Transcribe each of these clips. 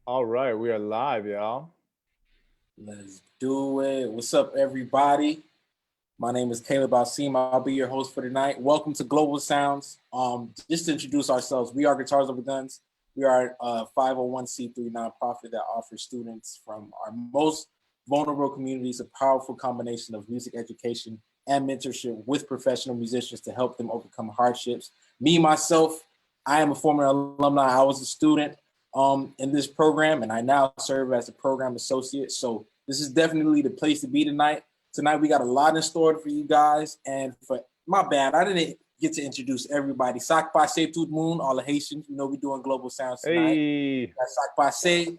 All right, we are live, y'all. Let's do it. What's up, everybody? My name is Caleb Alcim. I'll be your host for tonight. Welcome to Global Sounds. Just to introduce ourselves, we are Guitars Over Guns. We are a 501c3 nonprofit that offers students from our most vulnerable communities a powerful combination of music education and mentorship with professional musicians to help them overcome hardships. Me, myself, I am a former alumni. I was a student in this program, and I now serve as a program associate. So this is definitely the place to be tonight. Tonight we got a lot in store for you guys, and for my bad, I didn't get to introduce everybody. Sak Passe Tout Moon, all the Haitians. You know we doing global sounds tonight. Hey, Sak Passe,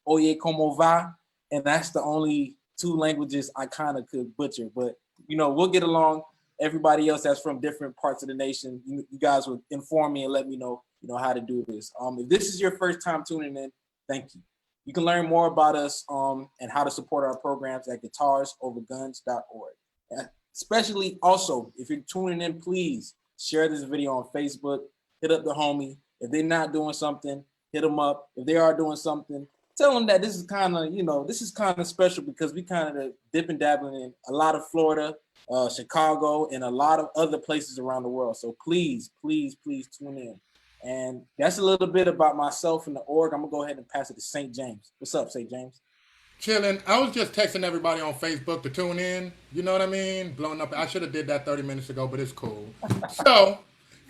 Oye Como Va, and that's the only two languages I kind of could butcher, but we'll get along. Everybody else that's from different parts of the nation, you guys would inform me and let me know, how to do this. If this is your first time tuning in, thank you. You can learn more about us and how to support our programs at guitarsoverguns.org. Especially also, if you're tuning in, please share this video on Facebook. Hit up the homie. If they're not doing something, hit them up. If they are doing something, tell them that this is kind of special because we kind of dip and dabbling in a lot of Florida, Chicago, and a lot of other places around the world. So please, please, please tune in. And that's a little bit about myself and the org. I'm gonna go ahead and pass it to St. James. What's up, St. James? Chilling. I was just texting everybody on Facebook to tune in. You know what I mean? Blowing up. I should have did that 30 minutes ago, but it's cool. So,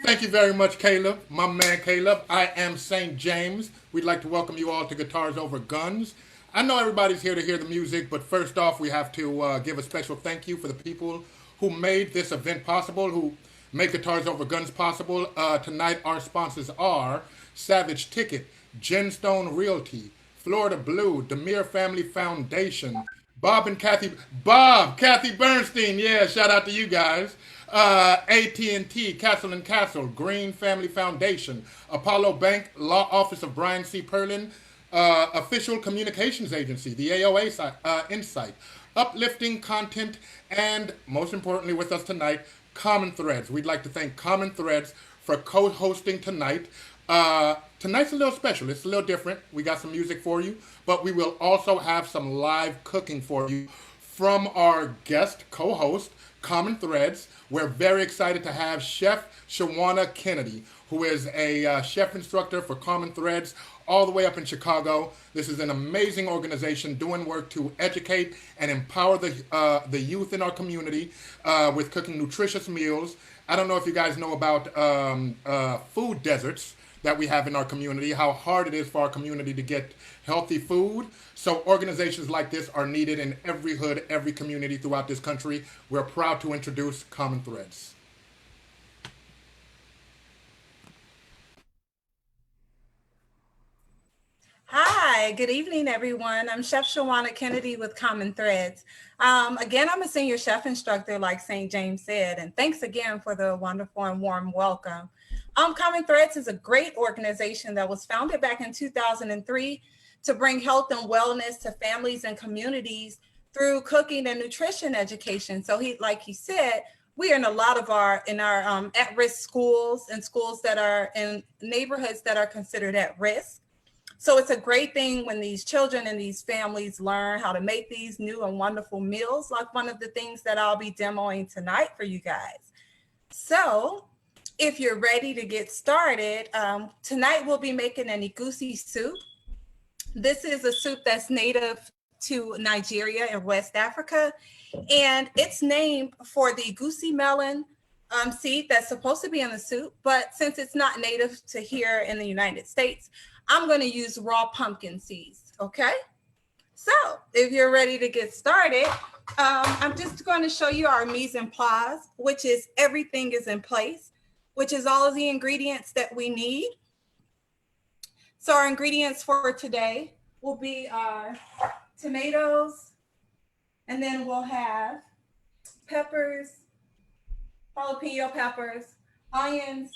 thank you very much, Caleb. My man, Caleb. I am St. James. We'd like to welcome you all to Guitars Over Guns. I know everybody's here to hear the music, but first off, we have to give a special thank you for the people who made this event possible, who make Guitars Over Guns possible. Tonight, our sponsors are Savage Ticket, GenStone Realty, Florida Blue, Diermeier Family Foundation, Kathy Bernstein, yeah, shout out to you guys. AT&T, Cassel and Cassel, Green Family Foundation, Apollo Bank, Law Office of Brian C. Perlin, Official Communications Agency, the AOA Insight, Uplifting Content, and most importantly with us tonight, Common Threads. We'd like to thank Common Threads for co-hosting tonight. Tonight's a little special. It's a little different. We got some music for you, but we will also have some live cooking for you from our guest co-host, Common Threads. We're very excited to have Chef Shawana Kennedy, who is a chef instructor for Common Threads all the way up in Chicago. This is an amazing organization doing work to educate and empower the youth in our community with cooking nutritious meals. I don't know if you guys know about food deserts that we have in our community, how hard it is for our community to get healthy food. So organizations like this are needed in every hood, every community throughout this country. We're proud to introduce Common Threads. Hi, good evening, everyone. I'm Chef Shawana Kennedy with Common Threads. Again, I'm a senior chef instructor, like St. James said, and thanks again for the wonderful and warm welcome. Common Threads is a great organization that was founded back in 2003 to bring health and wellness to families and communities through cooking and nutrition education. So like he said, we are in a lot of our at-risk schools and schools that are in neighborhoods that are considered at risk. So it's a great thing when these children and these families learn how to make these new and wonderful meals, like one of the things that I'll be demoing tonight for you guys. So if you're ready to get started, tonight we'll be making an egusi soup. This is a soup that's native to Nigeria and West Africa, and it's named for the egusi melon seed that's supposed to be in the soup, but since it's not native to here in the United States, I'm going to use raw pumpkin seeds, okay? So if you're ready to get started, I'm just going to show you our mise en place, which is everything is in place, which is all of the ingredients that we need. So our ingredients for today will be our tomatoes, and then we'll have peppers, jalapeno peppers, onions,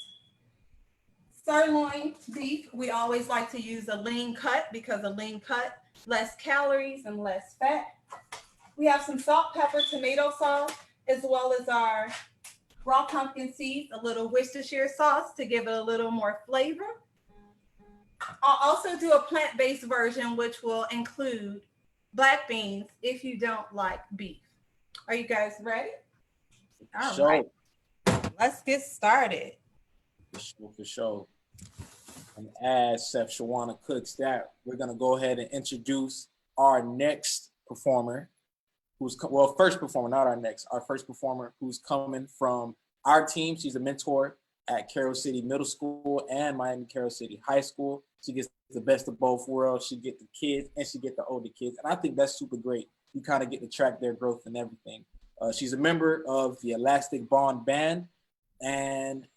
sirloin beef. We always like to use a lean cut because a lean cut, less calories and less fat. We have some salt, pepper, tomato sauce, as well as our raw pumpkin seeds, a little Worcestershire sauce to give it a little more flavor. I'll also do a plant-based version, which will include black beans if you don't like beef. Are you guys ready? All right. Let's get started. For sure. And as Chef Shawana cooks that, we're gonna go ahead and introduce our next performer, first performer, not our next, our first performer who's coming from our team. She's a mentor at Carroll City Middle School and Miami Carroll City High School. She gets the best of both worlds. She get the kids and she get the older kids. And I think that's super great. You kind of get to track their growth and everything. She's a member of the Elastic Bond Band. And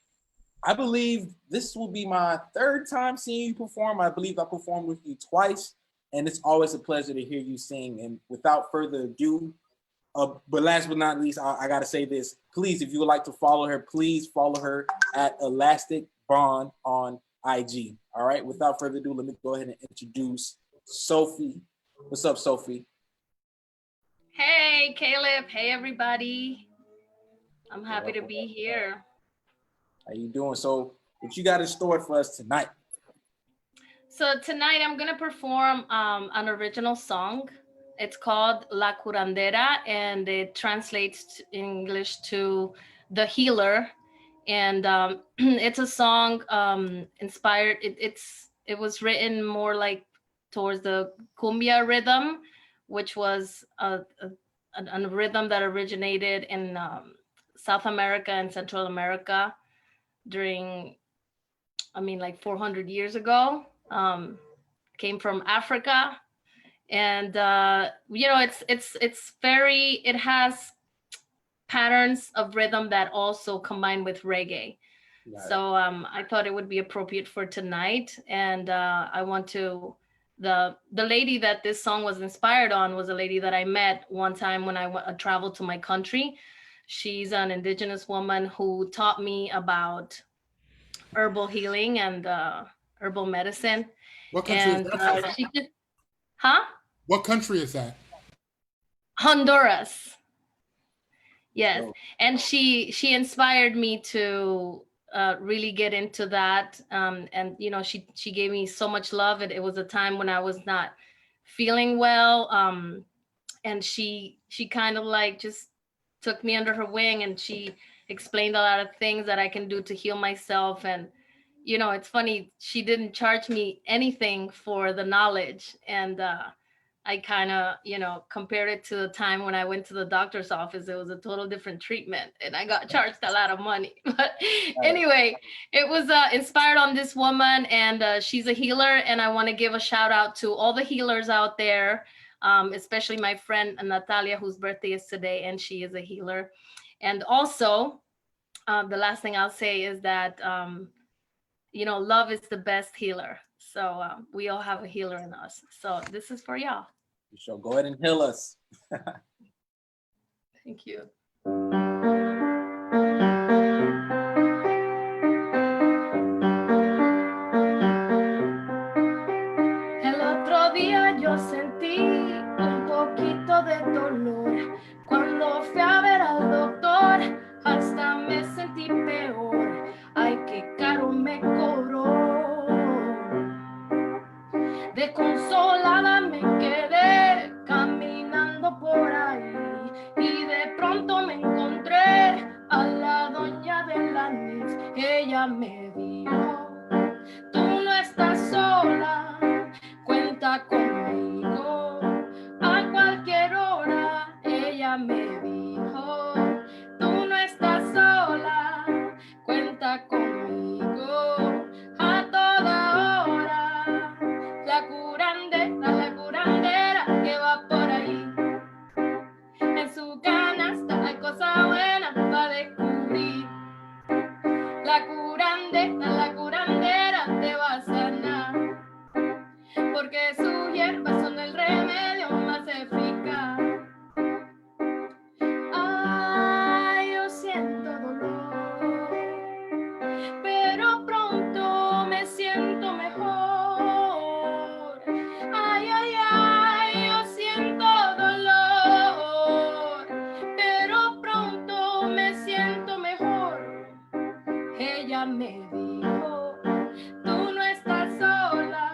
I believe this will be my third time seeing you perform. I believe I performed with you twice. And it's always a pleasure to hear you sing. And without further ado, but last but not least, I got to say this. Please, if you would like to follow her, please follow her at Elastic Bond on IG. All right. Without further ado, let me go ahead and introduce Sophie. What's up, Sophie? Hey, Caleb. Hey, everybody. I'm happy to be here. How you doing? So what you got in store for us tonight? So tonight I'm going to perform an original song. It's called La Curandera, and it translates in English to The Healer. And it's a song inspired. It was written more like towards the cumbia rhythm, which was a rhythm that originated in South America and Central America during, like 400 years ago. Came from Africa. And it has patterns of rhythm that also combine with reggae. Right. So I thought it would be appropriate for tonight. And I want to, the lady that this song was inspired on was a lady that I met one time when I traveled to my country. She's an indigenous woman who taught me about herbal healing and herbal medicine. What country is that? Huh? What country is that? Honduras. Yes. Oh. And she inspired me to really get into that. And she gave me so much love. It was a time when I was not feeling well. And she kind of like just took me under her wing, and she explained a lot of things that I can do to heal myself. And it's funny, she didn't charge me anything for the knowledge. And I kind of, compared it to the time when I went to the doctor's office. It was a total different treatment, and I got charged a lot of money. But anyway, it was inspired on this woman, and she's a healer. And I want to give a shout out to all the healers out there, especially my friend Natalia, whose birthday is today, and she is a healer. And also, the last thing I'll say is that, love is the best healer. So we all have a healer in us. So this is for y'all. So go ahead and heal us. Thank you. El otro día yo sentí un poquito de dolor. Cuando fui a ver al doctor, hasta me sentí peor. Ay, qué caro me cobró. Desconsolada me quedé caminando por ahí, y de pronto me encontré a la doña del anís. Ella me dijo: tú no estás sola, cuenta conmigo a cualquier hora. Ella me dijo: tú no estás sola, cuenta conmigo a toda hora. La curandera que va por ahí, en su canasta hay cosas buenas para descubrir. La curandera te va a sanar, porque sus hierbas son el remedio más eficaz. Ay, yo siento dolor, pero pronto me siento mejor. Ay, ay, ay, yo siento dolor, pero pronto me siento mejor. Ella me dijo: tú no estás sola,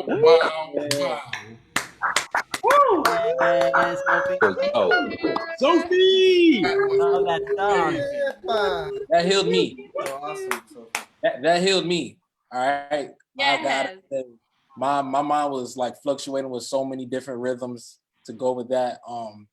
wow, wow. Yes, Sophie. Sophie, That was Love that song. crazy. that healed me. So awesome. So That healed me. All right. I gotta Yes. say, my mind was like fluctuating with so many different rhythms to go with that.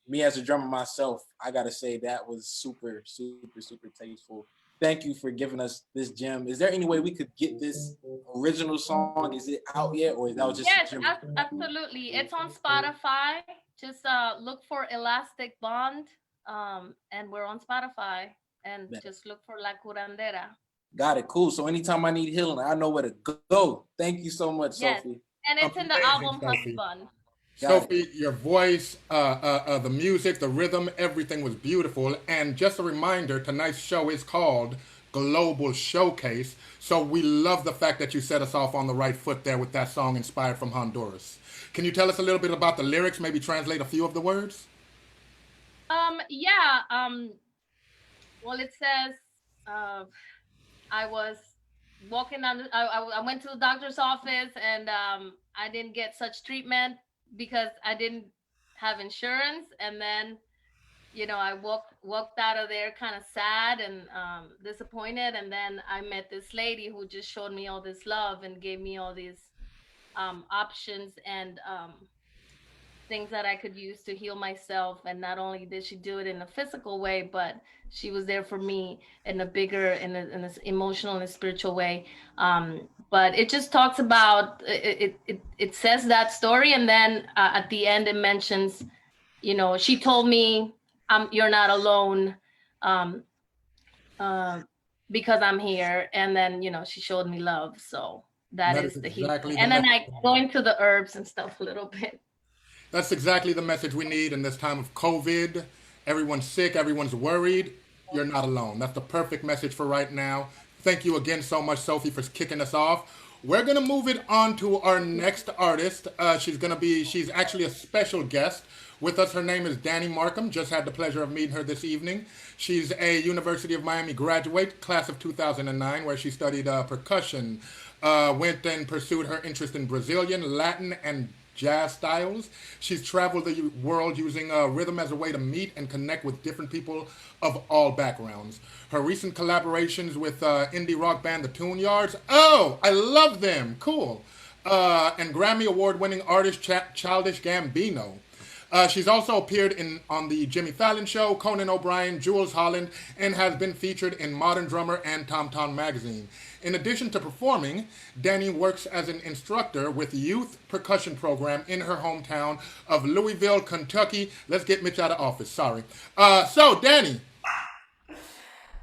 Me as a drummer myself, I gotta say that was super, super, super tasteful. Thank you for giving us this gem. Is there any way we could get this original song? Is it out yet, or is that just Yes, a gem? absolutely. It's on Spotify. Just look for Elastic Bond, and we're on Spotify. And just look for La Curandera. Got it. Cool. So anytime I need healing, I know where to go. Thank you so much, Yes. Sophie. And it's in the Amazing, album Hush Sophie. Bun. Sophie, your voice, the music, the rhythm, everything was beautiful. And just a reminder, tonight's show is called Global Showcase. So we love the fact that you set us off on the right foot there with that song inspired from Honduras. Can you tell us a little bit about the lyrics, maybe translate a few of the words? Yeah. Well, it says, I was walking down, I went to the doctor's office and I didn't get such treatment because I didn't have insurance. And then, I walked out of there kind of sad and disappointed. And then I met this lady who just showed me all this love and gave me all these options and things that I could use to heal myself. And not only did she do it in a physical way, but she was there for me in a bigger, in this emotional and a spiritual way. But it just talks about, it says that story. And then at the end, it mentions, she told me, you're not alone because I'm here. And then, she showed me love. So that is the exactly healing. And then I go into the herbs and stuff a little bit. That's exactly the message we need in this time of COVID. Everyone's sick, everyone's worried. You're not alone. That's the perfect message for right now. Thank you again so much, Sophie, for kicking us off. We're going to move it on to our next artist. She's actually a special guest with us. Her name is Danny Markham. Just had the pleasure of meeting her this evening. She's a University of Miami graduate, class of 2009, where she studied percussion, went and pursued her interest in Brazilian, Latin, and jazz styles. She's traveled the world using rhythm as a way to meet and connect with different people of all backgrounds. Her recent collaborations with indie rock band The Tune Yards. Oh, I love them. Cool. And Grammy Award-winning artist Childish Gambino. She's also appeared on the Jimmy Fallon Show, Conan O'Brien, Jules Holland, and has been featured in Modern Drummer and Tom Tom Magazine. In addition to performing, Danny works as an instructor with youth percussion program in her hometown of Louisville, Kentucky. Let's get Mitch out of office. Sorry. So, Danny.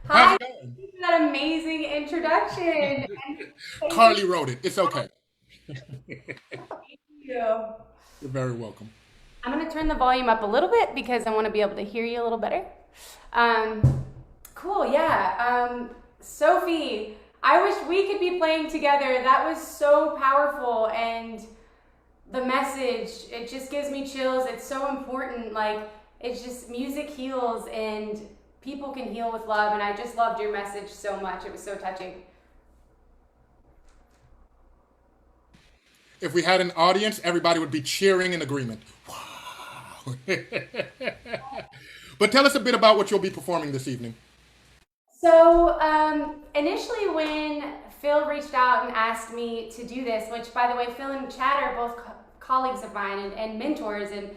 How's Hi, it going? thank you for that amazing introduction. Carly wrote it. It's okay. Thank you. You're very welcome. I'm going to turn the volume up a little bit because I want to be able to hear you a little better. Cool, yeah. Sophie, I wish we could be playing together. That was so powerful, and the message, it just gives me chills. It's so important. Like, it's just music heals, and people can heal with love, and I just loved your message so much. It was so touching. If we had an audience, everybody would be cheering in agreement. Wow. But tell us a bit about what you'll be performing this evening. So initially when Phil reached out and asked me to do this, which by the way, Phil and Chad are both colleagues of mine and mentors and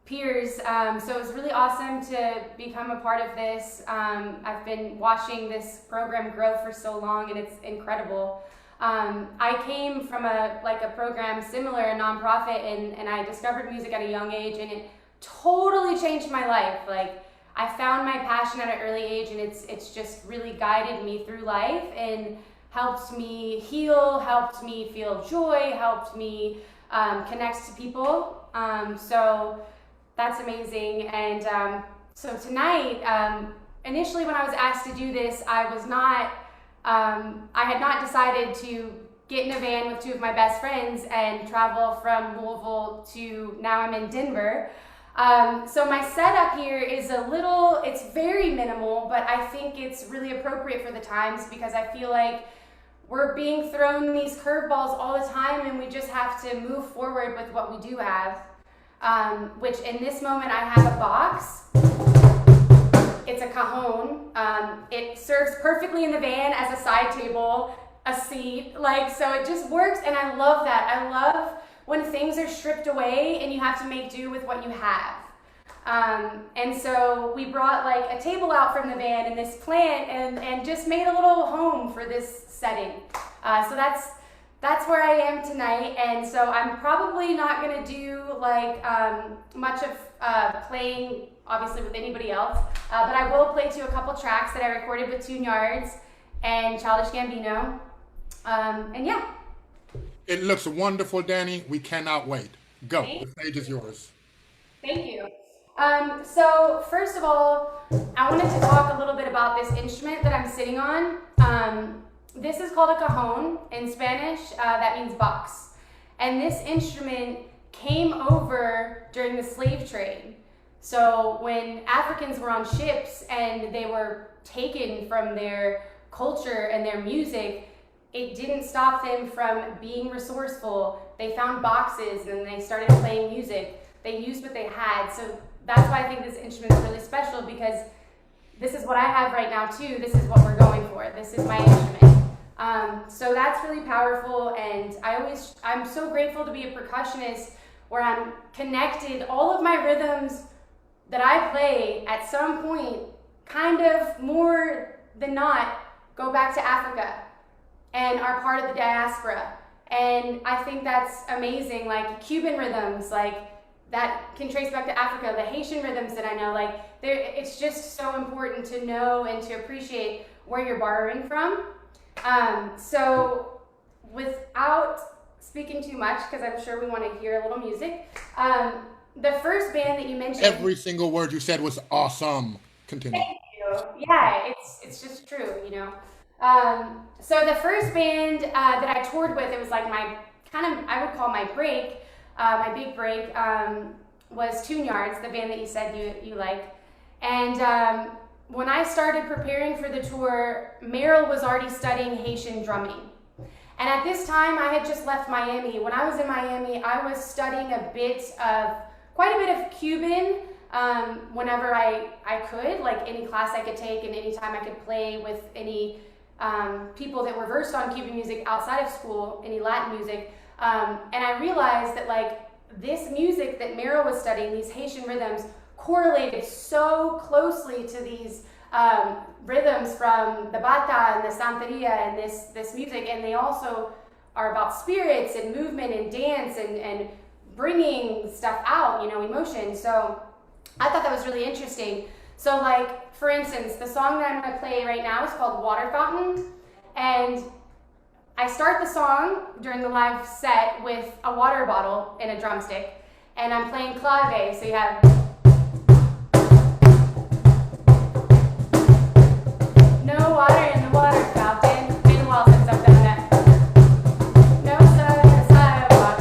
peers, so it was really awesome to become a part of this. I've been watching this program grow for so long, and it's incredible. I came from a program similar, a nonprofit, and I discovered music at a young age, and it totally changed my life. Like, I found my passion at an early age, and it's just really guided me through life and helped me heal, helped me feel joy, helped me connect to people. So that's amazing. And so tonight, initially when I was asked to do this, I had not decided to get in a van with two of my best friends and travel from Louisville to, now I'm in Denver. So my setup here is it's very minimal, but I think it's really appropriate for the times because I feel like we're being thrown these curveballs all the time, and we just have to move forward with what we do have. Which in this moment I have a box. It's a cajon. It serves perfectly in the van as a side table, a seat, so it just works, and I love that. I love when things are stripped away and you have to make do with what you have. And so we brought a table out from the van and this plant and just made a little home for this setting. So that's where I am tonight. And so I'm probably not gonna do much of playing obviously with anybody else, but I will play to a couple tracks that I recorded with Tune Yards and Childish Gambino. And yeah. It looks wonderful, Danny. We cannot wait. Go. The stage is yours. Thank you. So first of all, I wanted to talk a little bit about this instrument that I'm sitting on. This is called a cajon in Spanish. That means box. And this instrument came over during the slave trade. So when Africans were on ships and they were taken from their culture and their music, it didn't stop them from being resourceful. They found boxes and they started playing music. They used what they had. So that's why I think this instrument is really special, because this is what I have right now too. This is what we're going for. This is my instrument. So that's really powerful, and I'm so grateful to be a percussionist where I'm connected. All of my rhythms that I play at some point, kind of more than not, go back to Africa and are part of the diaspora. And I think that's amazing. Cuban rhythms, that can trace back to Africa. The Haitian rhythms that I know, it's just so important to know and to appreciate where you're borrowing from. So without speaking too much, because I'm sure we want to hear a little music, the first band that you mentioned. Every single word you said was awesome. Continue. Thank you. Yeah, it's just true, So the first band that I toured with, it was my I would call my break, my big break, was Tune Yards, the band that you said you like. And when I started preparing for the tour, Meryl was already studying Haitian drumming. And at this time, I had just left Miami. When I was in Miami, I was studying quite a bit of Cuban whenever I could, any class I could take and any time I could play with any people that were versed on Cuban music outside of school, any Latin music. And I realized that this music that Meryl was studying, these Haitian rhythms, correlated so closely to these rhythms from the bata and the santeria and this music, and they also are about spirits and movement and dance and bringing stuff out, emotion. So I thought that was really interesting. So for instance, the song that I'm going to play right now is called Water Fountain, and I start the song during the live set with a water bottle and a drumstick, and I'm playing clave, so you have no water in the water fountain. Been a while since I've done that. No sidewalk.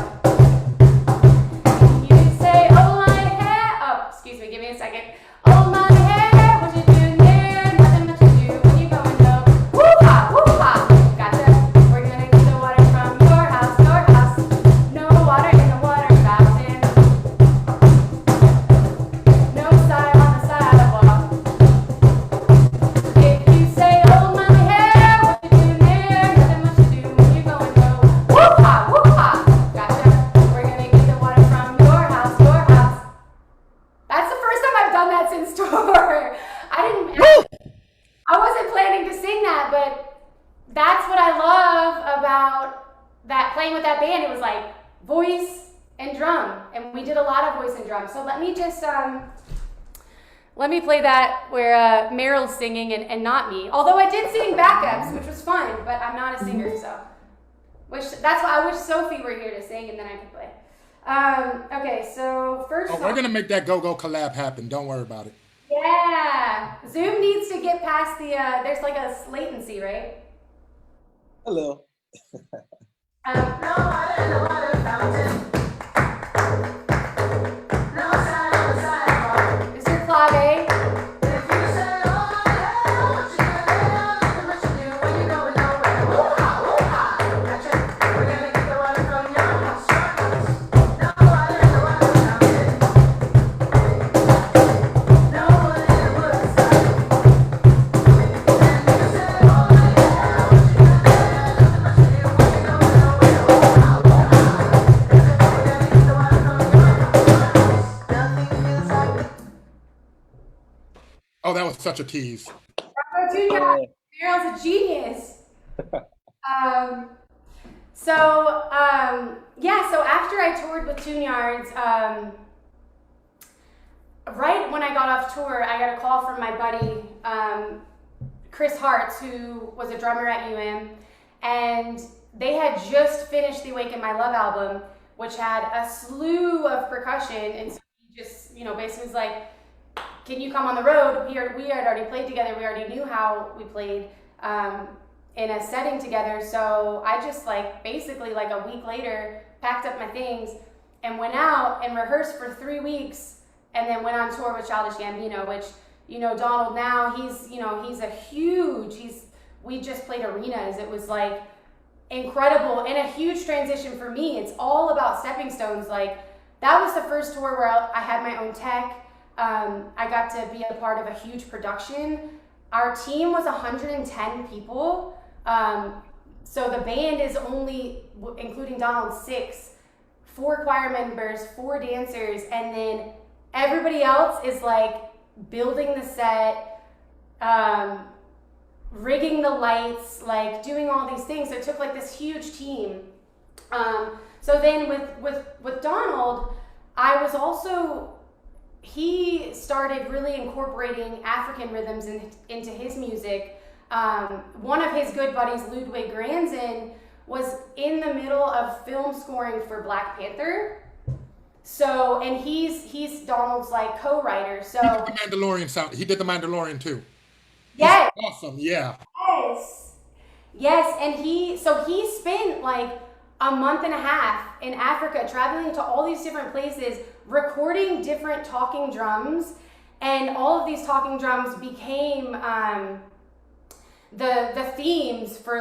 You say, oh my hair. Oh, excuse me, give me a second. Oh my hair, what you doing there? Nothing much to do when you going low. Woo-ha, woo-ha. Gotcha. We're gonna get the water from your house, your house. No water in the water fountain. No sign on the sidewalk. If you say, oh my hair, what you doing there? Nothing much to do when you going low. Woo-ha, woo-ha. Gotcha. We're gonna get the water from your house, your house. That's the first time I've done that since tour. I wasn't planning to sing that, but that's what I love about that, playing with that band. It was voice and drum, and we did a lot of voice and drum. So let me just let me play that where Meryl's singing and not me. Although I did sing backups, which was fun, but I'm not a singer, so that's why I wish Sophie were here to sing, and then I could play. Okay, so first. We're gonna make that go-go collab happen. Don't worry about it. Yeah, Zoom needs to get past the. There's a latency, right? Hello. No water in the water fountain. No sign on the sidewalk. Is your clave? If you say, oh, yeah, what you gonna do? Nothing much to do when you're going nowhere. Woo-ha, woo-ha. Oh, that was such a tease. Bravo Junior, Meryl's a genius. Yeah, so after I toured with Tune Yards, right when I got off tour, I got a call from my buddy, Chris Hartz, who was a drummer at UM, and they had just finished the Awaken My Love album, which had a slew of percussion, and so he just, basically was like, can you come on the road? We had already played together, we already knew how we played in a setting together, so I just basically a week later, packed up my things and went out and rehearsed for 3 weeks, and then went on tour with Childish Gambino, which, Donald now, we just played arenas. It was incredible and a huge transition for me. It's all about stepping stones. That was the first tour where I had my own tech. I got to be a part of a huge production. Our team was 110 people. So the band is only, including Donald, 6, 4 choir members, 4 dancers, and then everybody else is building the set, rigging the lights, doing all these things. So it took this huge team. So then with Donald, I was also, he started really incorporating African rhythms into his music. One of his good buddies, Ludwig Granzen, was in the middle of film scoring for Black Panther. So, and he's Donald's co-writer. So He did the Mandalorian sound. He did the Mandalorian too. yes, Awesome, yeah. yes, and he spent a month and a half in Africa, traveling to all these different places, recording different talking drums, and all of these talking drums became the themes for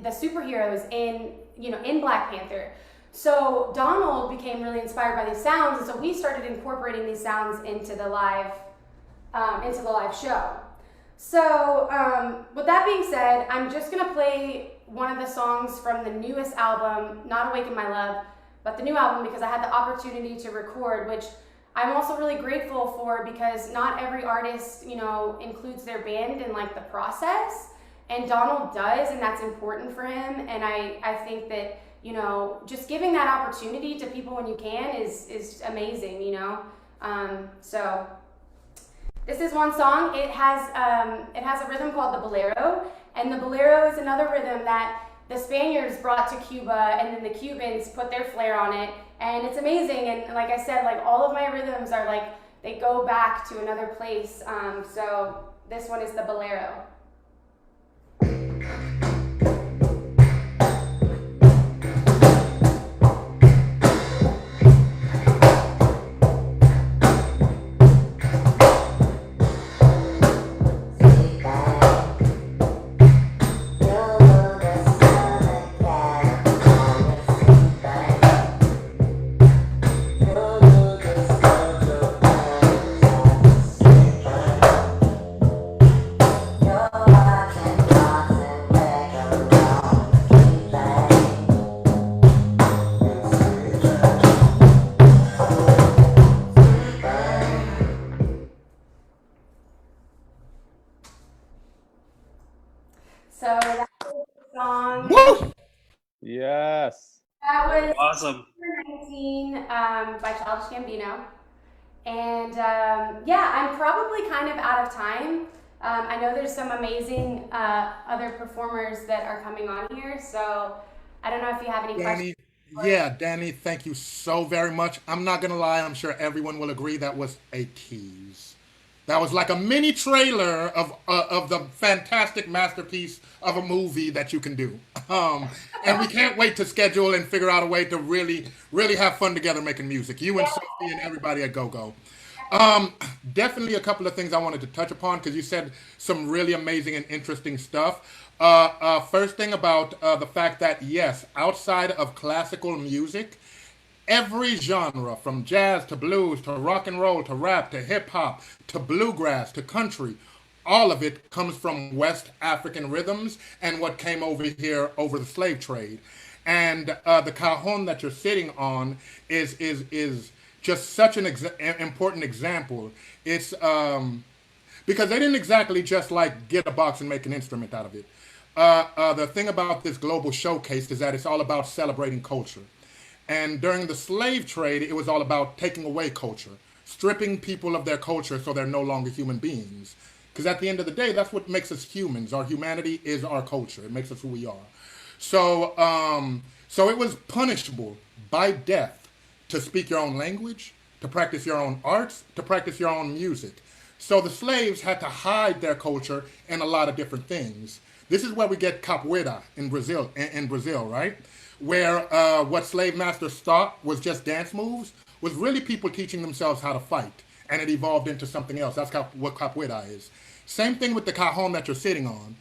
the superheroes in Black Panther. So Donald became really inspired by these sounds, and so we started incorporating these sounds into the live show. So with that being said, I'm just gonna play one of the songs from the newest album, not Awaken My Love, but the new album, because I had the opportunity to record, which I'm also really grateful for, because not every artist, includes their band in the process, and Donald does, and that's important for him. And I think that, just giving that opportunity to people when you can is amazing, So this is one song. It has a rhythm called the bolero, and the bolero is another rhythm that the Spaniards brought to Cuba, and then the Cubans put their flair on it, and it's amazing. And like I said, all of my rhythms are they go back to another place. So this one is the bolero. So that was the song. Woo! Yes. That was Awesome. 19 by Childish Gambino. And I'm probably kind of out of time. I know there's some amazing other performers that are coming on here, so I don't know if you have any questions. Danny, thank you so very much. I'm not gonna lie, I'm sure everyone will agree that was a tease. That was like a mini trailer of the fantastic masterpiece of a movie that you can do. And we can't wait to schedule and figure out a way to really, really have fun together making music. You and Sophie and everybody at GoGo. Definitely a couple of things I wanted to touch upon, because you said some really amazing and interesting stuff. First thing about the fact that, yes, outside of classical music, every genre, from jazz to blues to rock and roll to rap to hip hop to bluegrass to country, all of it comes from West African rhythms and what came over here over the slave trade. And the cajon that you're sitting on is just such an important example. It's because they didn't exactly just like get a box and make an instrument out of it. The thing about this global showcase is that it's all about celebrating culture. And during the slave trade, it was all about taking away culture, stripping people of their culture so they're no longer human beings. Because at the end of the day, that's what makes us humans. Our humanity is our culture. It makes us who we are. So it was punishable by death to speak your own language, to practice your own arts, to practice your own music. So the slaves had to hide their culture in a lot of different things. This is where we get capoeira in Brazil, right? Where what slave masters thought was just dance moves was really people teaching themselves how to fight, and it evolved into something else. That's what capoeira is. Same thing with the cajon that you're sitting on.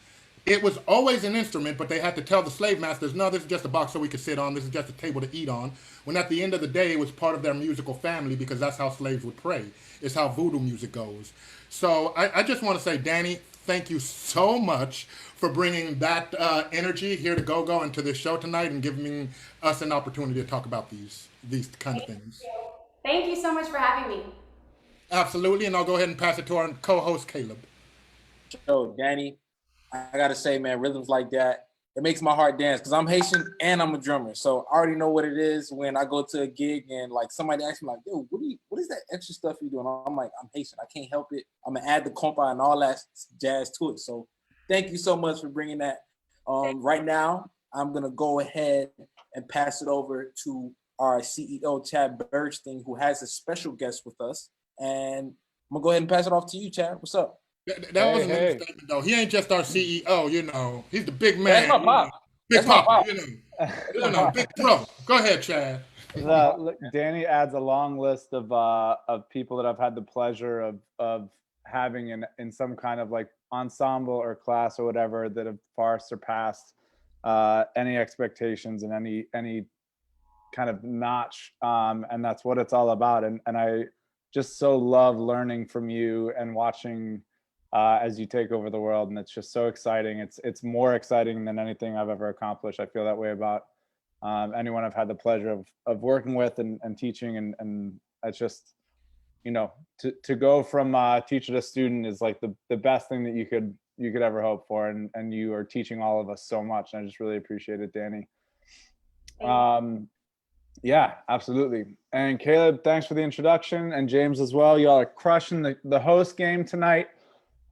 It was always an instrument, but they had to tell the slave masters, no, this is just a box so we could sit on. This is just a table to eat on. When at the end of the day, it was part of their musical family because that's how slaves would pray. It's how voodoo music goes. So I just want to say, Danny, thank you so much for bringing that energy here to GoGo and to this show tonight and giving us an opportunity to talk about these kind of things. Thank you so much for having me. Absolutely, and I'll go ahead and pass it to our co-host, Caleb. So, Danny, I gotta say, man, rhythms like that, it makes my heart dance because I'm Haitian and I'm a drummer. So I already know what it is when I go to a gig and like somebody asks me like, yo, what is that extra stuff you doing? I'm like, I'm Haitian. I can't help it. I'm gonna add the compa and all that jazz to it. So thank you so much for bringing that. Right now, I'm gonna go ahead and pass it over to our CEO, Chad Bernstein, who has a special guest with us. And I'm gonna go ahead and pass it off to you, Chad. What's up? That was an understatement, though. He ain't just our CEO, you know. He's the big man. That's my pop. Big That's my papa, pop. you know, big bro. Go ahead, Chad. Look, Danny adds a long list of people that I've had the pleasure of having in some kind of like ensemble or class or whatever that have far surpassed any expectations and any kind of notch. And that's what it's all about. And I just so love learning from you and watching as you take over the world, and it's just so exciting. It's more exciting than anything I've ever accomplished. I feel that way about anyone I've had the pleasure of working with and teaching, and it's just, you know, to go from teacher to student is like the best thing that you could ever hope for, and you are teaching all of us so much, and I just really appreciate it, Danny. Yeah, absolutely. And Caleb, thanks for the introduction, and James as well. Y'all are crushing the host game tonight.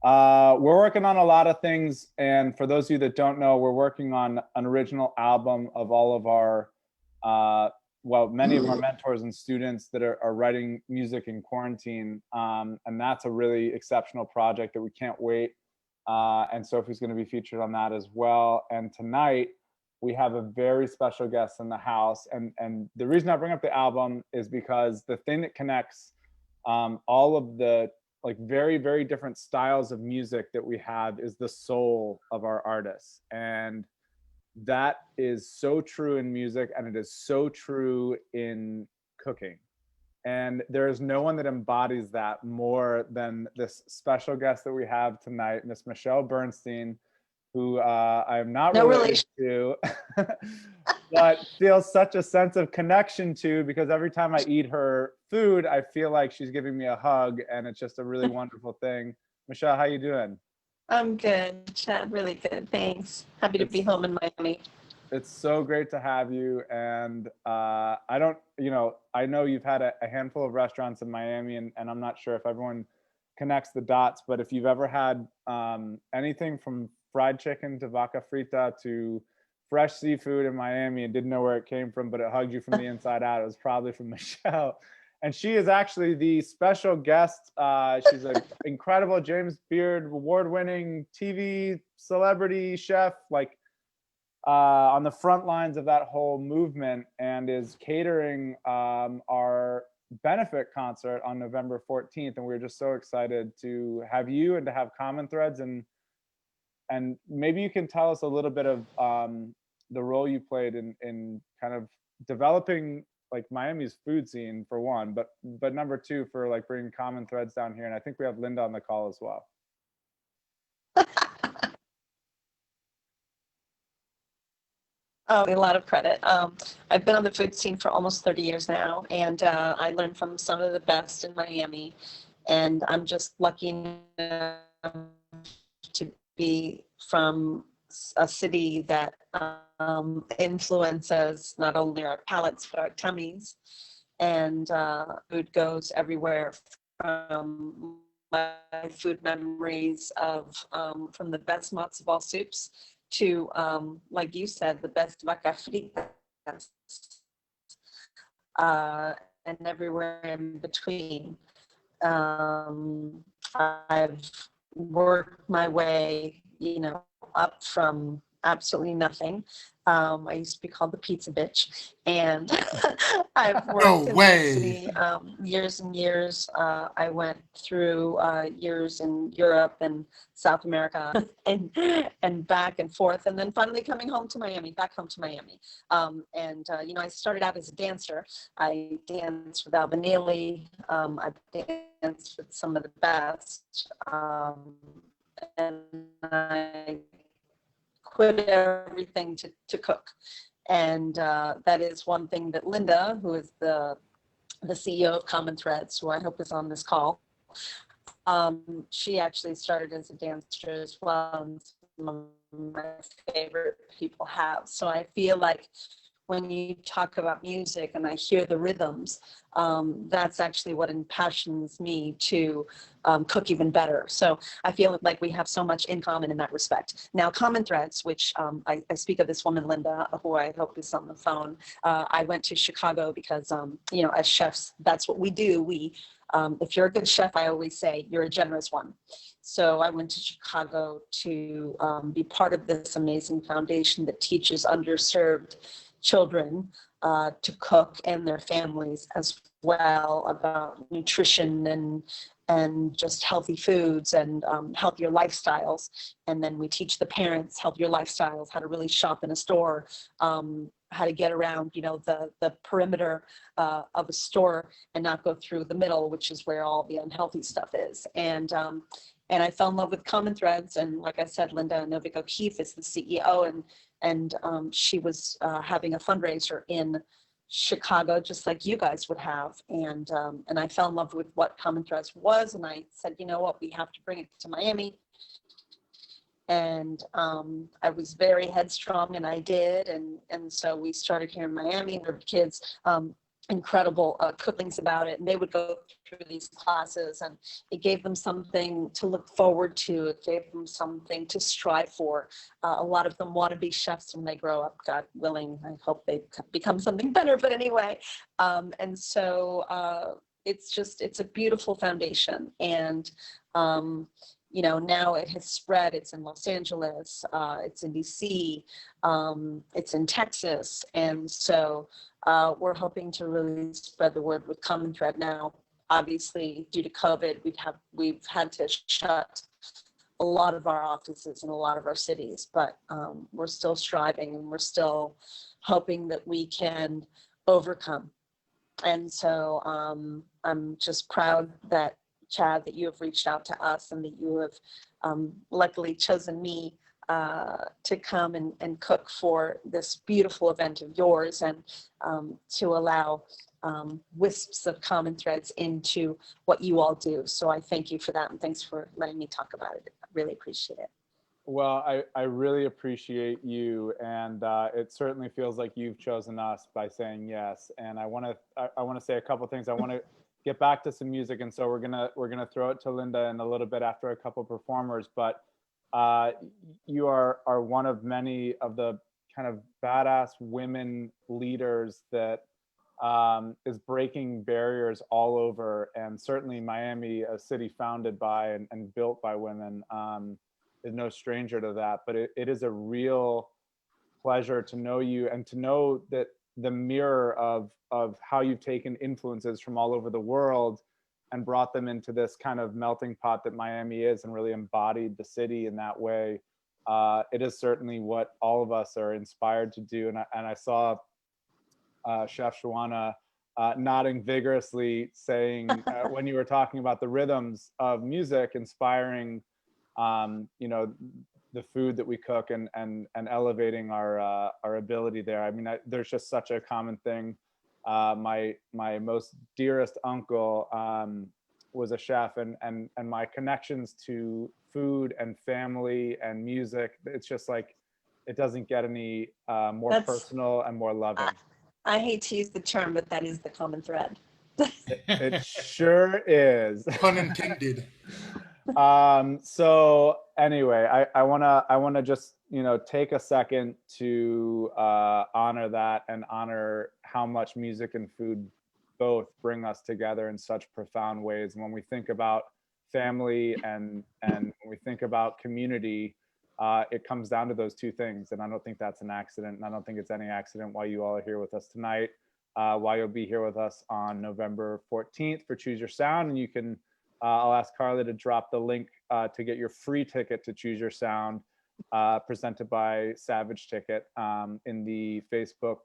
We're working on a lot of things, and for those of you that don't know, we're working on an original album of all of our, many of our mentors and students that are writing music in quarantine, and that's a really exceptional project that we can't wait. And Sophie's going to be featured on that as well. And tonight, we have a very special guest in the house, and the reason I bring up the album is because the thing that connects all of the like very, very different styles of music that we have is the soul of our artists. And that is so true in music, and it is so true in cooking. And there is no one that embodies that more than this special guest that we have tonight, Miss Michelle Bernstein, who I am not related to, but feel such a sense of connection to, because every time I eat her food, I feel like she's giving me a hug, and it's just a really wonderful thing. Michelle, how you doing? I'm good, Chad. Really good. Thanks. Happy to be home in Miami. It's so great to have you. And I know you've had a handful of restaurants in Miami, and I'm not sure if everyone connects the dots, but if you've ever had anything from fried chicken to vaca frita to fresh seafood in Miami and didn't know where it came from, but it hugged you from the inside out, it was probably from Michelle. And she is actually the special guest. She's an incredible James Beard award-winning TV celebrity chef, like on the front lines of that whole movement, and is catering our benefit concert on November 14th. And we're just so excited to have you and to have Common Threads. And maybe you can tell us a little bit of the role you played in kind of developing like Miami's food scene, for one, but number two, for like bringing Common Threads down here. And I think we have Linda on the call as well. Oh, a lot of credit. I've been on the food scene for almost 30 years now, and I learned from some of the best in Miami. And I'm just lucky enough to be from a city that influences not only our palates, but our tummies. And food goes everywhere, from my food memories of from the best matzo ball soups to, like you said, the best vaca fritas, and everywhere in between. I've worked my way, up from absolutely nothing. I used to be called the pizza bitch, and I've No worked in the way. city years and years. I went through years in Europe and South America, and back and forth, and then finally coming home to Miami, back home to Miami. I started out as a dancer. I danced with Alvin Ailey. I danced with some of the best, and I quit everything to cook. And that is one thing that Linda, who is the CEO of Common Threads, who I hope is on this call, she actually started as a dancer as well, and some of my favorite people have. So I feel like when you talk about music and I hear the rhythms, that's actually what impassions me to cook even better. So I feel like we have so much in common in that respect. Now, Common Threads, which I speak of this woman, Linda, who I hope is on the phone. I went to Chicago because, as chefs, that's what we do. If you're a good chef, I always say you're a generous one. So I went to Chicago to be part of this amazing foundation that teaches underserved children to cook, and their families as well, about nutrition and just healthy foods and healthier lifestyles. And then we teach the parents healthier lifestyles, how to really shop in a store, how to get around, the perimeter of a store and not go through the middle, which is where all the unhealthy stuff is. And I fell in love with Common Threads. And like I said, Linda Novick O'Keefe is the CEO, and she was having a fundraiser in Chicago, just like you guys would have. And I fell in love with what Common Threads was. And I said, you know what, we have to bring it to Miami. And I was very headstrong, and I did. And so we started here in Miami, and there were kids, incredible cookings about it. And they would go through these classes, and it gave them something to look forward to. It gave them something to strive for. A lot of them want to be chefs when they grow up, God willing. I hope they become something better. But anyway, and so it's a beautiful foundation. And now it has spread. It's in Los Angeles, it's in DC, it's in Texas. And so we're hoping to really spread the word with Common Thread now. Obviously, due to COVID, we've had to shut a lot of our offices in a lot of our cities, but we're still striving, and we're still hoping that we can overcome. And so I'm just proud that, Chad, that you have reached out to us, and that you have luckily chosen me to come and cook for this beautiful event of yours, and to allow wisps of Common Threads into what you all do. So I thank you for that, and thanks for letting me talk about it. I really appreciate it. Well, I really appreciate you, and it certainly feels like you've chosen us by saying yes. And I want to say a couple things. I want to get back to some music, and so we're gonna throw it to Linda in a little bit after a couple performers. But you are one of many of the kind of badass women leaders that is breaking barriers all over, and certainly Miami, a city founded by and built by women, is no stranger to that. But it is a real pleasure to know you, and to know that the mirror of how you've taken influences from all over the world and brought them into this kind of melting pot that Miami is, and really embodied the city in that way. It is certainly what all of us are inspired to do. And I saw Chef Shawana nodding vigorously, saying when you were talking about the rhythms of music inspiring, the food that we cook, and elevating our ability there. I mean, there's just such a common thing. My most dearest uncle was a chef, and my connections to food and family and music, it's just like, it doesn't get any more personal and more loving. I hate to use the term, but that is the common thread. It sure is. Pun intended. So anyway, I wanna just, take a second to honor that, and honor how much music and food both bring us together in such profound ways. And when we think about family and when we think about community, it comes down to those two things. And I don't think that's an accident. And I don't think it's any accident why you all are here with us tonight, why you'll be here with us on November 14th for Choose Your Sound. And you can, I'll ask Carla to drop the link to get your free ticket to Choose Your Sound, presented by Savage Ticket, in the Facebook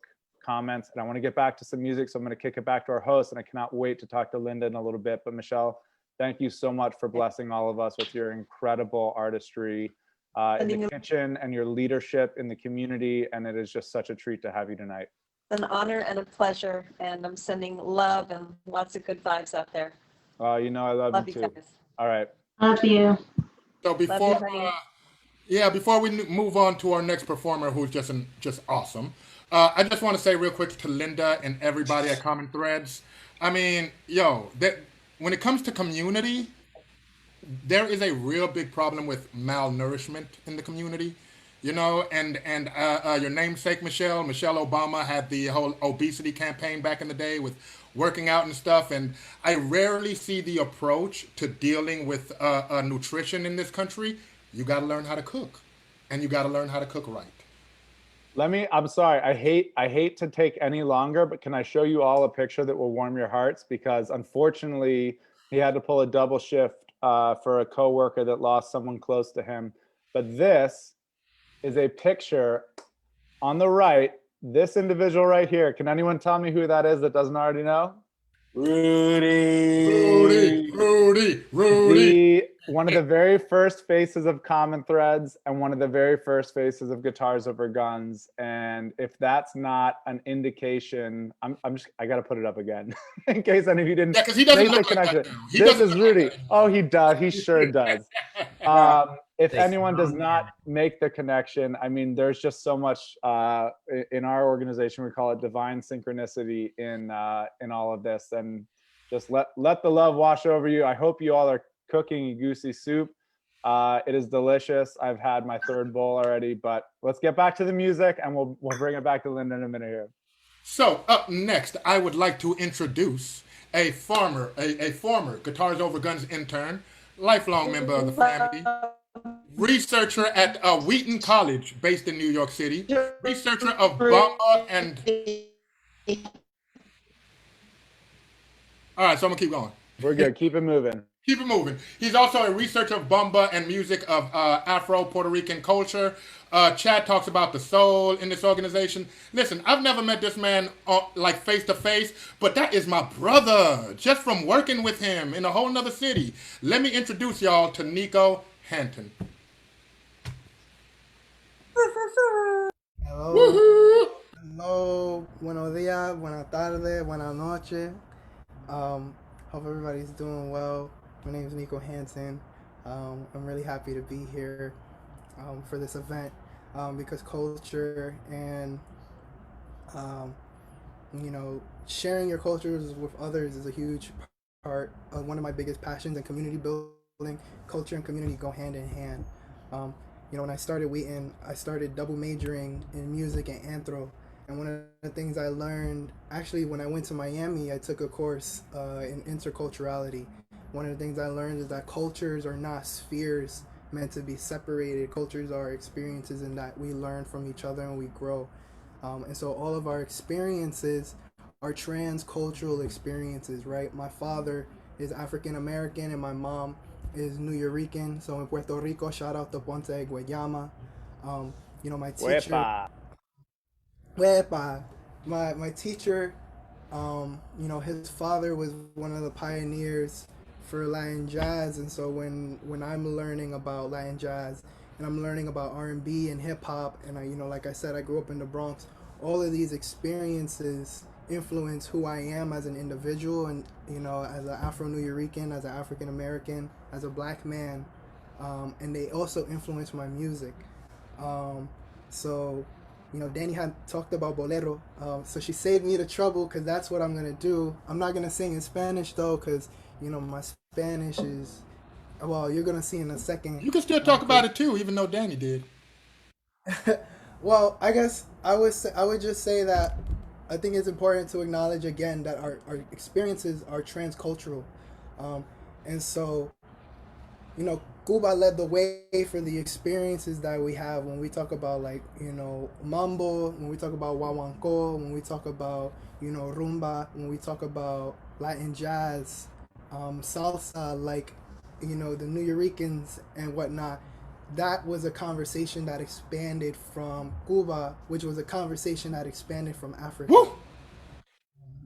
comments. And I want to get back to some music, so I'm going to kick it back to our host, and I cannot wait to talk to Linda in a little bit. But Michelle, thank you so much for blessing all of us with your incredible artistry in the kitchen and your leadership in the community. And it is just such a treat to have you tonight. An honor and a pleasure, and I'm sending love and lots of good vibes out there. I love you too. Guys. All right. Love you. So before we move on to our next performer, who's just awesome, I just want to say real quick to Linda and everybody at Common Threads. I mean, when it comes to community, there is a real big problem with malnourishment in the community. And your namesake, Michelle Obama, had the whole obesity campaign back in the day with working out and stuff. And I rarely see the approach to dealing with nutrition in this country. You got to learn how to cook, and you got to learn how to cook right. I'm sorry. I hate to take any longer, but can I show you all a picture that will warm your hearts? Because unfortunately, he had to pull a double shift for a coworker that lost someone close to him. But this is a picture on the right. This individual right here. Can anyone tell me who that is that doesn't already know? Rudy. One of the very first faces of Common Threads, and one of the very first faces of Guitars Over Guns. And if that's not an indication, I got to put it up again in case any of you didn't. Yeah, because he doesn't look like that. This is Rudy. Oh, he does. He sure does. If anyone does not make the connection, I mean, there's just so much in our organization. We call it divine synchronicity in all of this, and just let the love wash over you. I hope you all are cooking goosey soup. It is delicious. I've had my third bowl already, but let's get back to the music, and we'll bring it back to Linda in a minute here. So up next, I would like to introduce a former Guitars Over Guns intern, lifelong member of the family, researcher at Wheaton College, based in New York City, researcher of Bamba and... All right, so I'm gonna keep going. We're good. Keep it moving. Keep it moving. He's also a researcher of Bamba and music of Afro-Puerto Rican culture. Chad talks about the soul in this organization. Listen, I've never met this man like face to face, but that is my brother, just from working with him in a whole nother city. Let me introduce y'all to Nico Hanton. Hello. Woohoo! Hello. Buenos días, buenas tardes, buenas noches. Hope everybody's doing well. My name is Nico Hanson. I'm really happy to be here for this event because culture and sharing your cultures with others is a huge part of one of my biggest passions. And community building, culture and community go hand in hand. When I started Wheaton, I started double majoring in music and anthro. And one of the things I learned, actually, when I went to Miami, I took a course in interculturality. One of the things I learned is that cultures are not spheres meant to be separated. Cultures are experiences in that we learn from each other and we grow. And so all of our experiences are transcultural experiences, right? My father is African American and my mom is New Yorican. So in Puerto Rico, shout out to Ponce de Guayama. My teacher... My teacher, his father was one of the pioneers for Latin jazz, and so when I'm learning about Latin jazz and I'm learning about R&B and hip hop, and like I said, I grew up in the Bronx. All of these experiences influence who I am as an individual, and as an Afro-New-Yorican, as an African American, as a black man, and they also influence my music. So, Danny had talked about bolero, so she saved me the trouble because that's what I'm gonna do. I'm not gonna sing in Spanish though, because my Spanish is, well, you're gonna see in a second. You can still talk about it too, even though Danny did. Well, I guess I would just say that I think it's important to acknowledge again that our experiences are transcultural, and so Cuba led the way for the experiences that we have when we talk about mambo, when we talk about guaguancó, when we talk about rumba, when we talk about Latin jazz, salsa, the New Yorkers and whatnot. That was a conversation that expanded from Cuba, which was a conversation that expanded from Africa. Woo!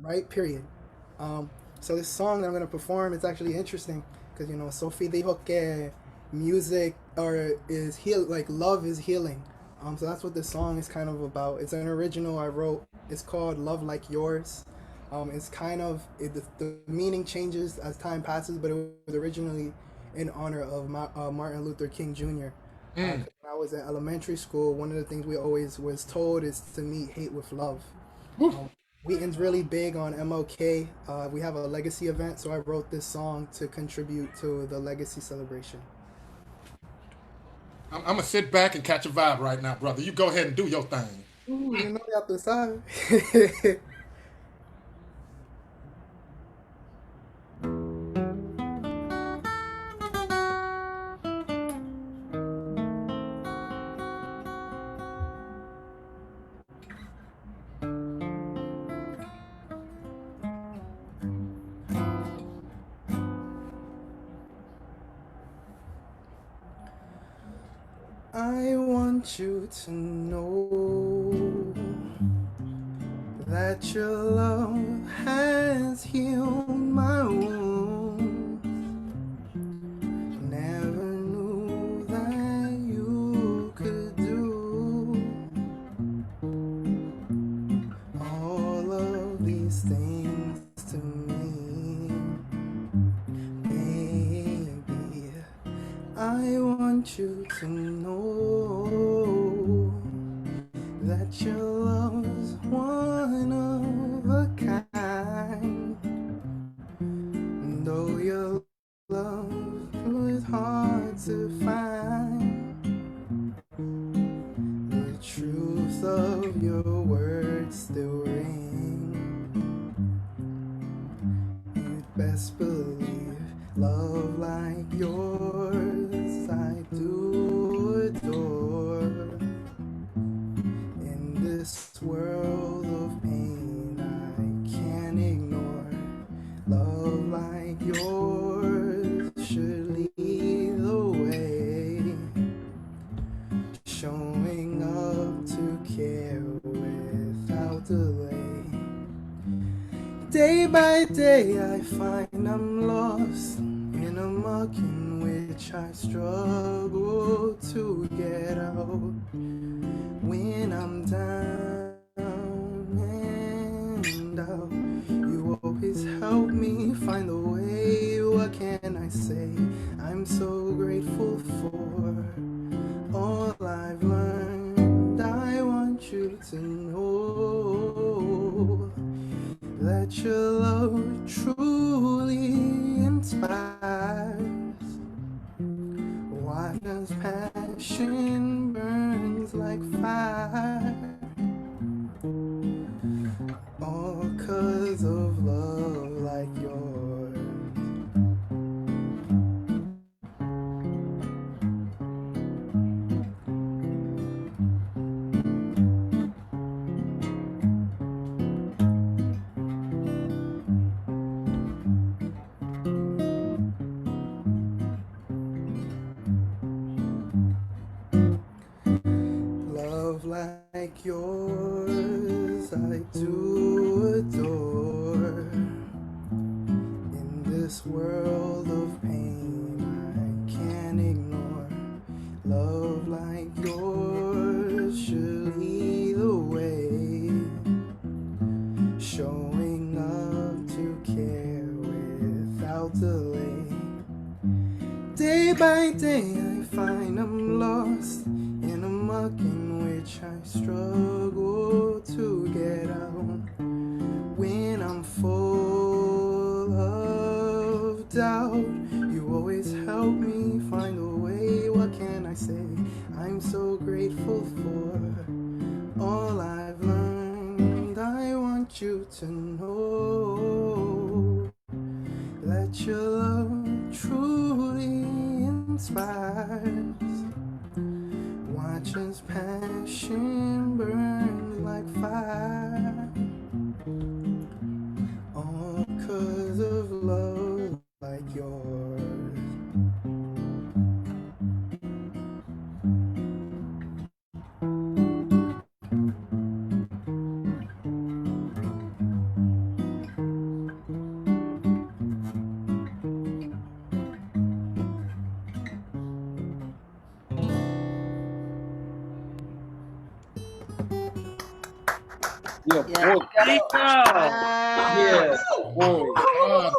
Right? Period. So this song that I'm going to perform is actually interesting because, Sophie dijo que music is love is healing. So that's what this song is kind of about. It's an original I wrote. It's called Love Like Yours. It's kind of, the meaning changes as time passes, but it was originally in honor of Martin Luther King Jr. When I was at elementary school, one of the things we always was told is to meet hate with love. Wheaton's really big on MLK. We have a legacy event, so I wrote this song to contribute to the legacy celebration. I'm going to sit back and catch a vibe right now, brother. You go ahead and do your thing. Ooh, ya tú sabes. I want you to know that your love has healed my wounds. Never knew that you could do all of these things to me, baby. I want you to know that your love's one of a kind. Though your love was hard to find, the truth of your words still ring. You'd best believe love like yours I do adore. In this world of pain I can't ignore. Love like yours should lead the way, showing up to care without delay. Day by day I find I'm lost in a muck in which I struggle to get out. When I'm down and out, you always help me find a way. What can I say? I'm so grateful for all I've learned. I want you to know that your love truly inspires. Why does passion burns like fire? All 'cause of love like yours. Love like yours I do adore. In this world of pain I can't ignore. Love like yours should lead the way, show by day I find I'm lost in a muck in which I struggle to get out. When I'm full of doubt, you always help me find a way. What can I say? I'm so grateful for all I've learned. I want you to know that your love truly inspires. Watch as passion burns like fire, all 'cause of love like yours. Yeah, Yeah. boy. Yeah, boy.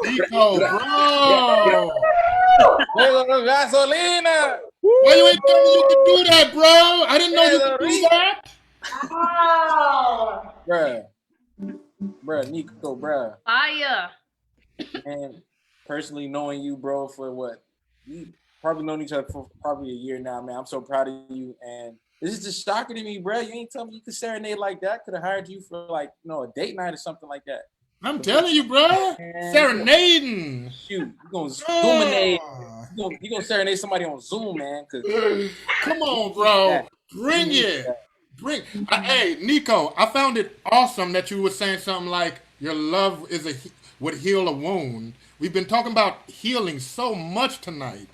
Nico, bro. Gasolina. Why you ain't tell me you could do that, bro? I didn't know you could do that. Bruh, Nico, bruh. Fire. And personally knowing you, bro, for what? We probably known each other for probably a year now, man. I'm so proud of you. And this is just shocking to me, bro. You ain't tell me you could serenade like that. Could have hired you for like, a date night or something like that. I'm telling you, bro. Serenading. Shoot, you gonna Zoominate. You gonna serenade somebody on Zoom, man. Come on, bro. Bring it. Hey, Nico, I found it awesome that you were saying something like your love would heal a wound. We've been talking about healing so much tonight.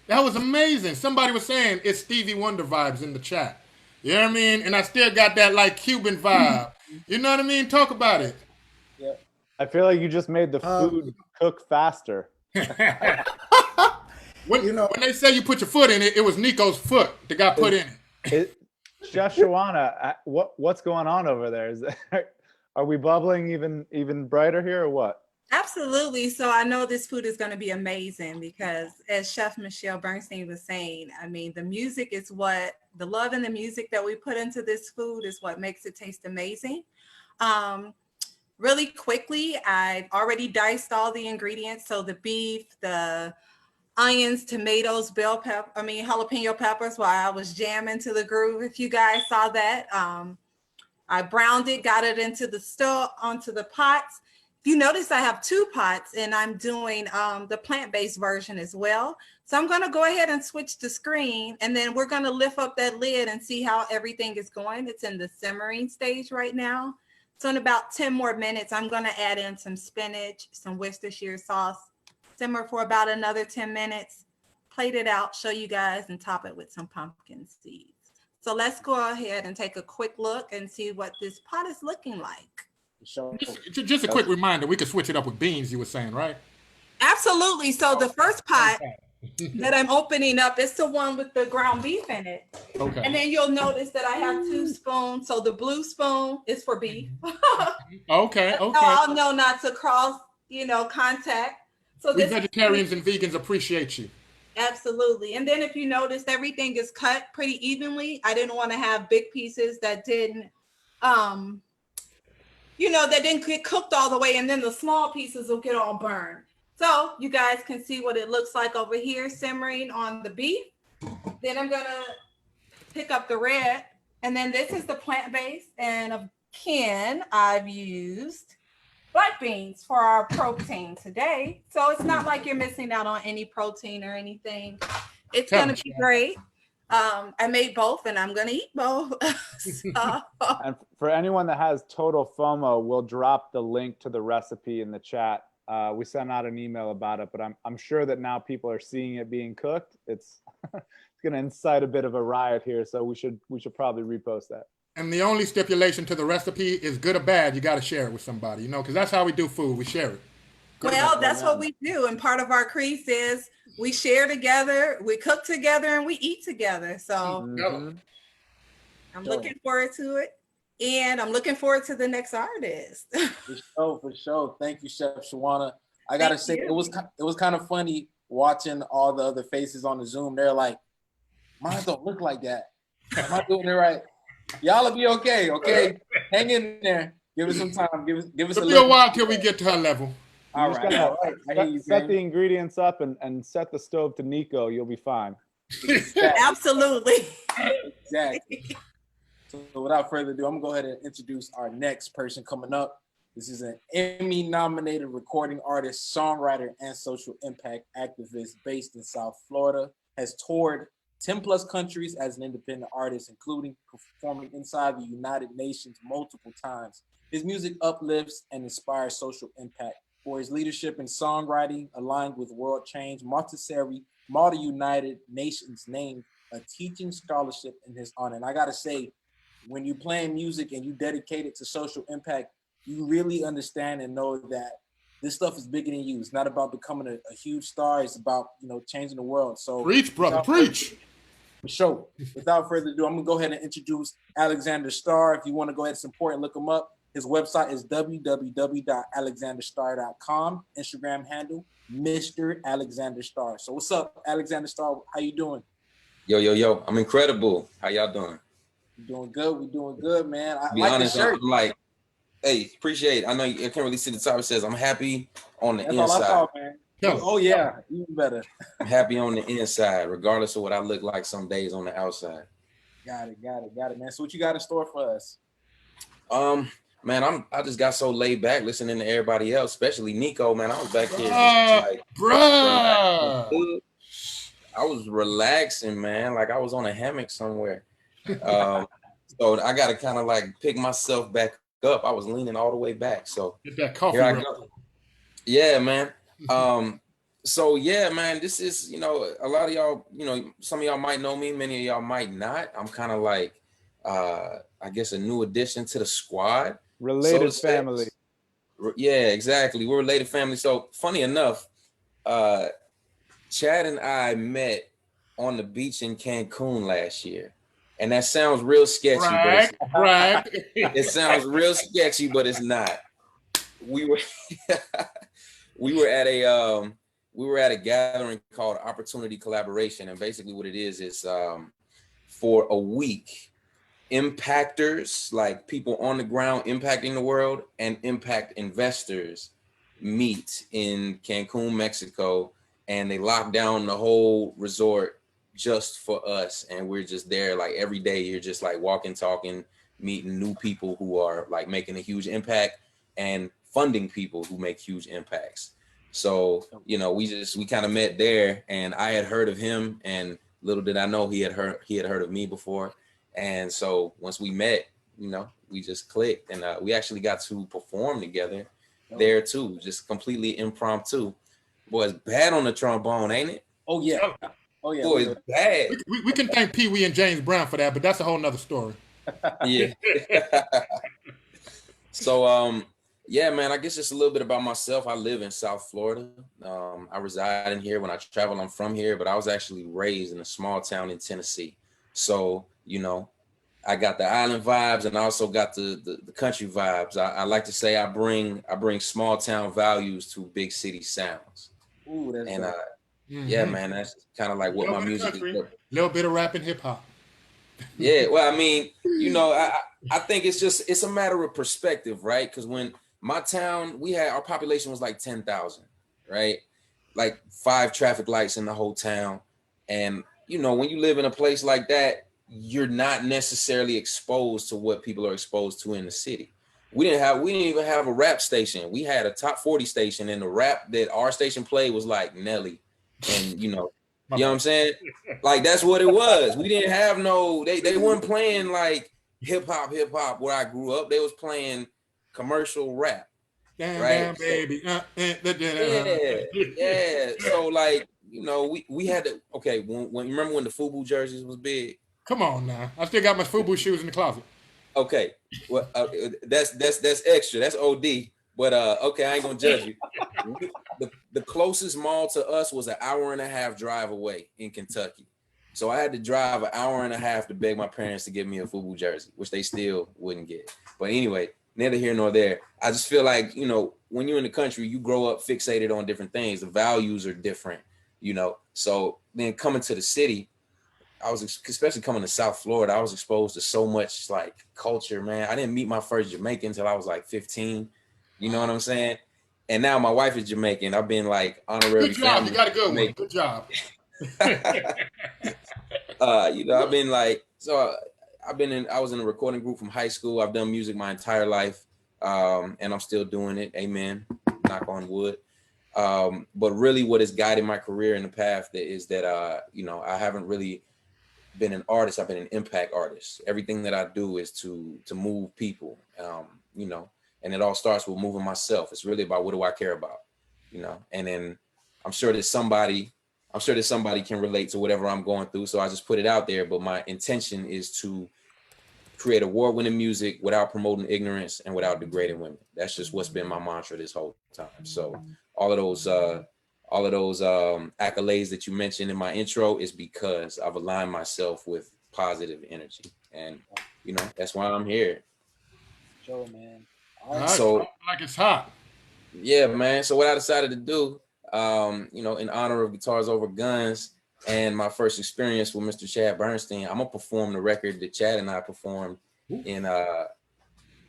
That was amazing. Somebody was saying it's Stevie Wonder vibes in the chat. You know what I mean? And I still got that like Cuban vibe. You know what I mean? Talk about it. Yeah. I feel like you just made the food cook faster. When they say you put your foot in it, it was Nico's foot that got put in it. Chef Shawana, what's going on over there? Are we bubbling even brighter here or what? Absolutely. So I know this food is going to be amazing because as Chef Michelle Bernstein was saying, I mean, the music is the love and the music that we put into this food is what makes it taste amazing. Really quickly, I've already diced all the ingredients. So the beef, the onions, tomatoes, jalapeno peppers while I was jamming to the groove. If you guys saw that, I browned it, got it into the stove, onto the pots. If you notice, I have 2 pots and I'm doing the plant-based version as well. So I'm gonna go ahead and switch the screen and then we're gonna lift up that lid and see how everything is going. It's in the simmering stage right now. So in about 10 more minutes, I'm gonna add in some spinach, some Worcestershire sauce, simmer for about another 10 minutes, plate it out, show you guys, and top it with some pumpkin seeds. So let's go ahead and take a quick look and see what this pot is looking like. Just a quick reminder, we could switch it up with beans, you were saying, right? Absolutely. So the first pot that I'm opening up is the one with the ground beef in it. Okay. And then you'll notice that I have 2 spoons. So the blue spoon is for beef. Okay. I'll know not to cross, contact. So we vegetarians and vegans appreciate you. Absolutely. And then if you notice, everything is cut pretty evenly. I didn't want to have big pieces that didn't that didn't get cooked all the way, and then the small pieces will get all burned. So you guys can see what it looks like over here simmering on the beef. Then I'm gonna pick up the red, and then this is the plant-based, and again, I've used black beans for our protein today. So it's not like you're missing out on any protein or anything. It's gonna be great. I made both and I'm gonna eat both. And for anyone that has total FOMO, we'll drop the link to the recipe in the chat. We sent out an email about it, but I'm sure that now people are seeing it being cooked. It's gonna incite a bit of a riot here, so we should probably repost that. And the only stipulation to the recipe is good or bad, you got to share it with somebody, because that's how we do food. We share it. Well, that's what we do. And part of our creed is we share together, we cook together, and we eat together. So I'm looking forward to it. And I'm looking forward to the next artist. For sure. Thank you, Chef Shawana. I got to say, it was kind of funny watching all the other faces on the Zoom, they're like, mine don't look like that. Am I doing it right? Y'all will be okay, okay? Hang in there. Give us some time. Give us It'll be a while till we get to her level. All right. All right. I hear you, set the James. ingredients up and set the stove to Nico. You'll be fine. Absolutely. Exactly. So without further ado, I'm gonna go ahead and introduce our next person coming up. This is an Emmy-nominated recording artist, songwriter, and social impact activist based in South Florida. Has toured 10 plus countries as an independent artist, including performing inside the United Nations multiple times. His music uplifts and inspires social impact. For his leadership in songwriting aligned with world change, Montessori United Nations named a teaching scholarship in his honor. And I gotta say, when you're playing music and you dedicate it to social impact, you really understand and know that this stuff is bigger than you. It's not about becoming a huge star. It's about, changing the world. So preach, brother, preach. For sure. Without further ado, I'm gonna go ahead and introduce Alexander Starr. If you want to go ahead and support and look him up, his website is www.alexanderstarr.com. Instagram handle, Mr. Alexander Starr. So what's up, Alexander Starr? How you doing? Yo. I'm incredible. How y'all doing? We're doing good. We're doing good, man. I be like honest, the shirt. I'm like, hey, appreciate it. I know you can't really see the top. It says I'm happy on the That's inside. all I saw, man. Oh yeah, even better. I'm happy on the inside, regardless of what I look like some days on the outside. Got it, man. So what you got in store for us? Man, I just got so laid back listening to everybody else, especially Nico, man. I was back here bruh. I was relaxing, man. Like I was on a hammock somewhere. So I got to kind of like pick myself back up. I was leaning all the way back. So get that coffee. Here I go. Yeah, man. So yeah, man, this is, a lot of y'all, some of y'all might know me, many of y'all might not. I'm kind of like, I guess a new addition to the squad. Related family. Yeah, exactly. We're related family. So funny enough, Chad and I met on the beach in Cancun last year. And that sounds real sketchy. Brag. It sounds real sketchy, but it's not. We were we were at a gathering called Opportunity Collaboration, and basically what it is for a week, impactors, like people on the ground impacting the world, and impact investors meet in Cancun, Mexico, and they lock down the whole resort just for us, and we're just there like every day. You're just like walking, talking, meeting new people who are like making a huge impact and funding people who make huge impacts. So, we kind of met there, and I had heard of him, and little did I know he had heard of me before. And so once we met, we just clicked, and we actually got to perform together there too, just completely impromptu. Boy, it's bad on the trombone, ain't it? Oh yeah. Boy, it's bad. We can thank Pee Wee and James Brown for that, but that's a whole nother story. Yeah. So, yeah, man, I guess just a little bit about myself. I live in South Florida. I reside in here. When I travel, I'm from here, but I was actually raised in a small town in Tennessee. So, I got the island vibes, and I also got the country vibes. I like to say I bring small town values to big city sounds. Ooh, that's and yeah, man, that's kind of like what my music is. A little bit of rap and hip hop. Yeah, well, I mean, I think it's a matter of perspective, right? Because when my town, our population was like 10,000, right? Like 5 traffic lights in the whole town. And, when you live in a place like that, you're not necessarily exposed to what people are exposed to in the city. We didn't even have a rap station. We had a top 40 station, and the rap that our station played was like Nelly. And, you know what I'm saying? Like, that's what it was. We didn't have they weren't playing like hip hop where I grew up. They was playing commercial rap. Damn, right? Damn, baby. Yeah. So like, we had to, when you remember when the FUBU jerseys was big? Come on now. I still got my FUBU shoes in the closet. Okay. Well, that's extra. That's OD. But okay, I ain't gonna judge you. The closest mall to us was an hour and a half drive away in Kentucky. So I had to drive an hour and a half to beg my parents to give me a FUBU jersey, which they still wouldn't get. But anyway, neither here nor there. I just feel like, when you're in the country, you grow up fixated on different things. The values are different. you know. So then coming to the city, I was, especially coming to South Florida, I was exposed to so much like culture, man. I didn't meet my first Jamaican until I was like 15. You know what I'm saying? And now my wife is Jamaican. I've been like honorary Good job. family. You got a good one. Good job. You know, I've been like, so I was in a recording group from high school. I've done music my entire life. And I'm still doing it. Amen. Knock on wood. But really what has guided my career in the path is that, you know, I haven't really been an artist. I've been an impact artist. Everything that I do is to move people, you know, and it all starts with moving myself. It's really about what do I care about, you know, and then I'm sure that somebody can relate to whatever I'm going through. So I just put it out there. But my intention is to create award-winning music without promoting ignorance and without degrading women. That's just what's been my mantra this whole time. So all of those accolades that you mentioned in my intro is because I've aligned myself with positive energy, and you know that's why I'm here. Joe, man. All right, So like it's hot. yeah, man. So what I decided to do, you know, in honor of Guitars Over Guns and my first experience with Mr. Chad Bernstein, I'm gonna perform the record that Chad and I performed in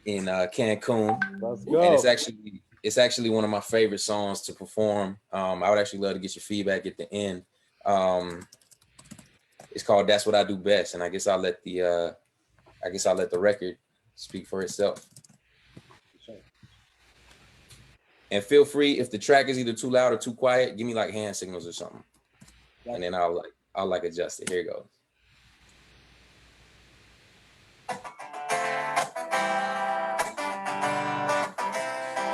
Cancun. Let's go. And it's actually one of my favorite songs to perform. I would actually love to get your feedback at the end. It's called "That's What I Do Best," and I guess I'll let the record speak for itself. And feel free, if the track is either too loud or too quiet, give me like hand signals or something, and then I'll adjust it. Here it goes.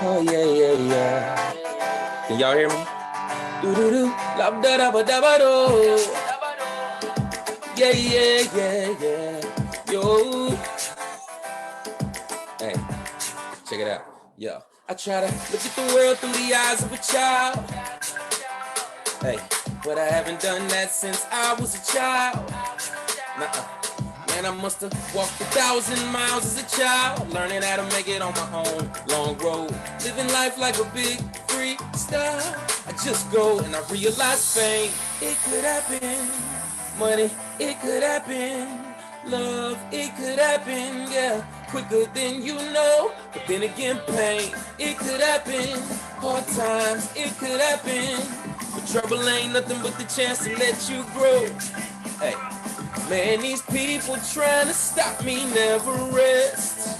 Oh yeah. Can y'all hear me? Do do do, la da da ba da ba do. Yeah. Yo. Hey, check it out. Yo. I try to look at the world through the eyes of a child. Hey, but I haven't done that since I was a child. Man, I must have walked 1,000 miles as a child, learning how to make it on my own. Long road, living life like a big freestyle. I just go and I realize fame, it could happen. Money, it could happen. Love, it could happen, yeah, quicker than you know. But then again, pain, it could happen. Hard times, it could happen. But trouble ain't nothing but the chance to let you grow. Hey, man, these people trying to stop me never rest,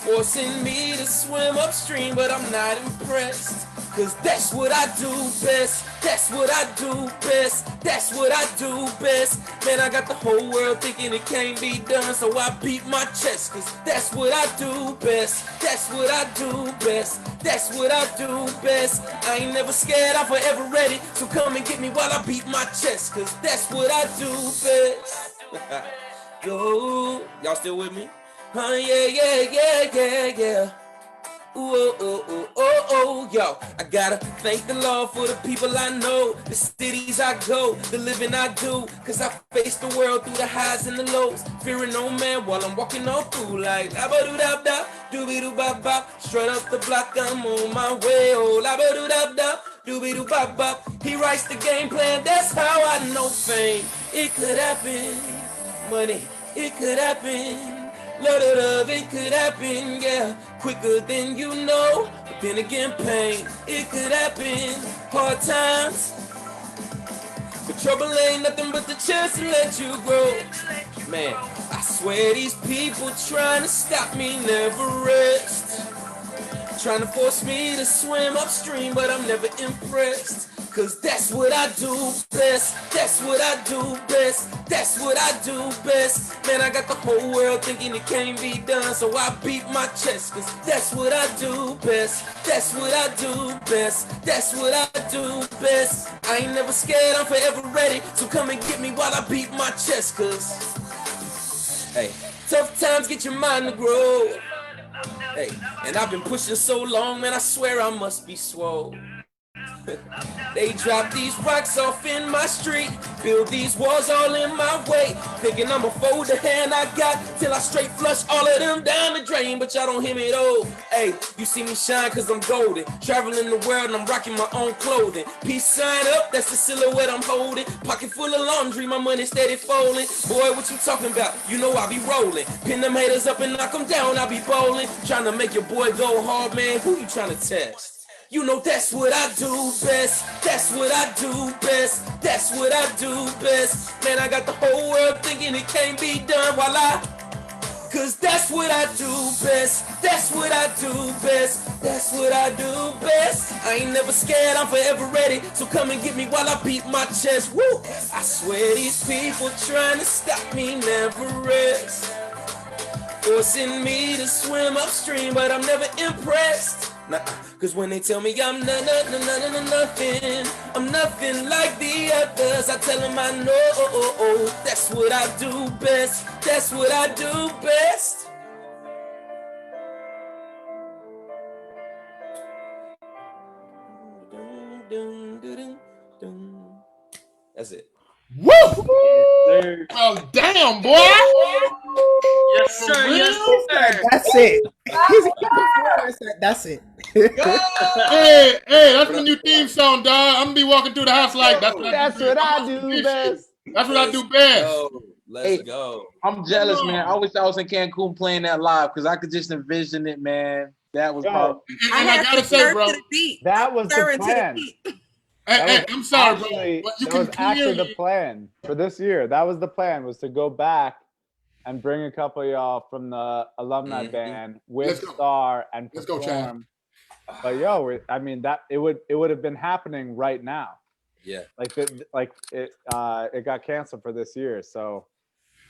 forcing me to swim upstream, but I'm not impressed. Cause that's what I do best. That's what I do best. That's what I do best. Man, I got the whole world thinking it can't be done, so I beat my chest. Cause that's what I do best. That's what I do best. That's what I do best. I ain't never scared, I'm forever ready. So come and get me while I beat my chest. Cause that's what I do best. Yo, y'all still with me? Yeah. Ooh, yo, I gotta thank the Lord for the people I know, the cities I go, the living I do, cause I face the world through the highs and the lows, fearing no man while I'm walking on through like la-ba-doo-da-da, doo-be-doo-bop-bop, straight up the block, I'm on my way, oh, la-ba-doo-da-da, doo-be-doo-bop-bop, he writes the game plan, that's how I know fame, it could happen, money, it could happen. Love, it could happen, yeah, quicker than you know. But then again, pain, it could happen. Hard times, but trouble ain't nothing but the chance to let you grow. Man, I swear these people trying to stop me never rest, trying to force me to swim upstream, but I'm never impressed. Cause that's what I do best. That's what I do best. That's what I do best. Man, I got the whole world thinking it can't be done, so I beat my chest. Cause that's what I do best. That's what I do best. That's what I do best. I ain't never scared, I'm forever ready. So come and get me while I beat my chest. Cause, hey, tough times get your mind to grow. Hey, and I've been pushing so long, man, I swear I must be swole. They drop these rocks off in my street, build these walls all in my way, thinking I'ma fold the hand I got till I straight flush all of them down the drain, but y'all don't hear me though. Hey, you see me shine cause I'm golden, traveling the world and I'm rocking my own clothing. Peace sign up, that's the silhouette I'm holding, pocket full of laundry, my money steady folding. Boy, what you talking about? You know I be rolling, pin them haters up and knock them down, I be bowling, trying to make your boy go hard, man. Who you trying to test? You know that's what I do best. That's what I do best. That's what I do best. Man, I got the whole world thinking it can't be done while cause that's what I do best. That's what I do best. That's what I do best. I ain't never scared, I'm forever ready. So come and get me while I beat my chest. Woo! I swear these people trying to stop me never rest. Forcing me to swim upstream, but I'm never impressed. Nah, cause when they tell me I'm nothing, I'm nothing like the others, I tell them I know, that's what I do best, that's what I do best. That's it. Woo! Well, damn, boy. Yes, sir. Yes, sir. That's it. That's it. Hey, that's my new theme song, dog. I'm gonna be walking through the house like that's what I do best. That's what I do best. Let's go. I'm jealous, man. I wish I was in Cancun playing that live because I could just envision it, man. That was powerful. And I gotta say, bro, that was the plan. Hey, I'm sorry, actually, bro. But you that can was actually clearly the plan for this year. That was the plan, was to go back and bring a couple of y'all from the alumni band with Star and perform. Let's go, Chad. But yo, I mean that it would have been happening right now. Yeah. It got canceled for this year. So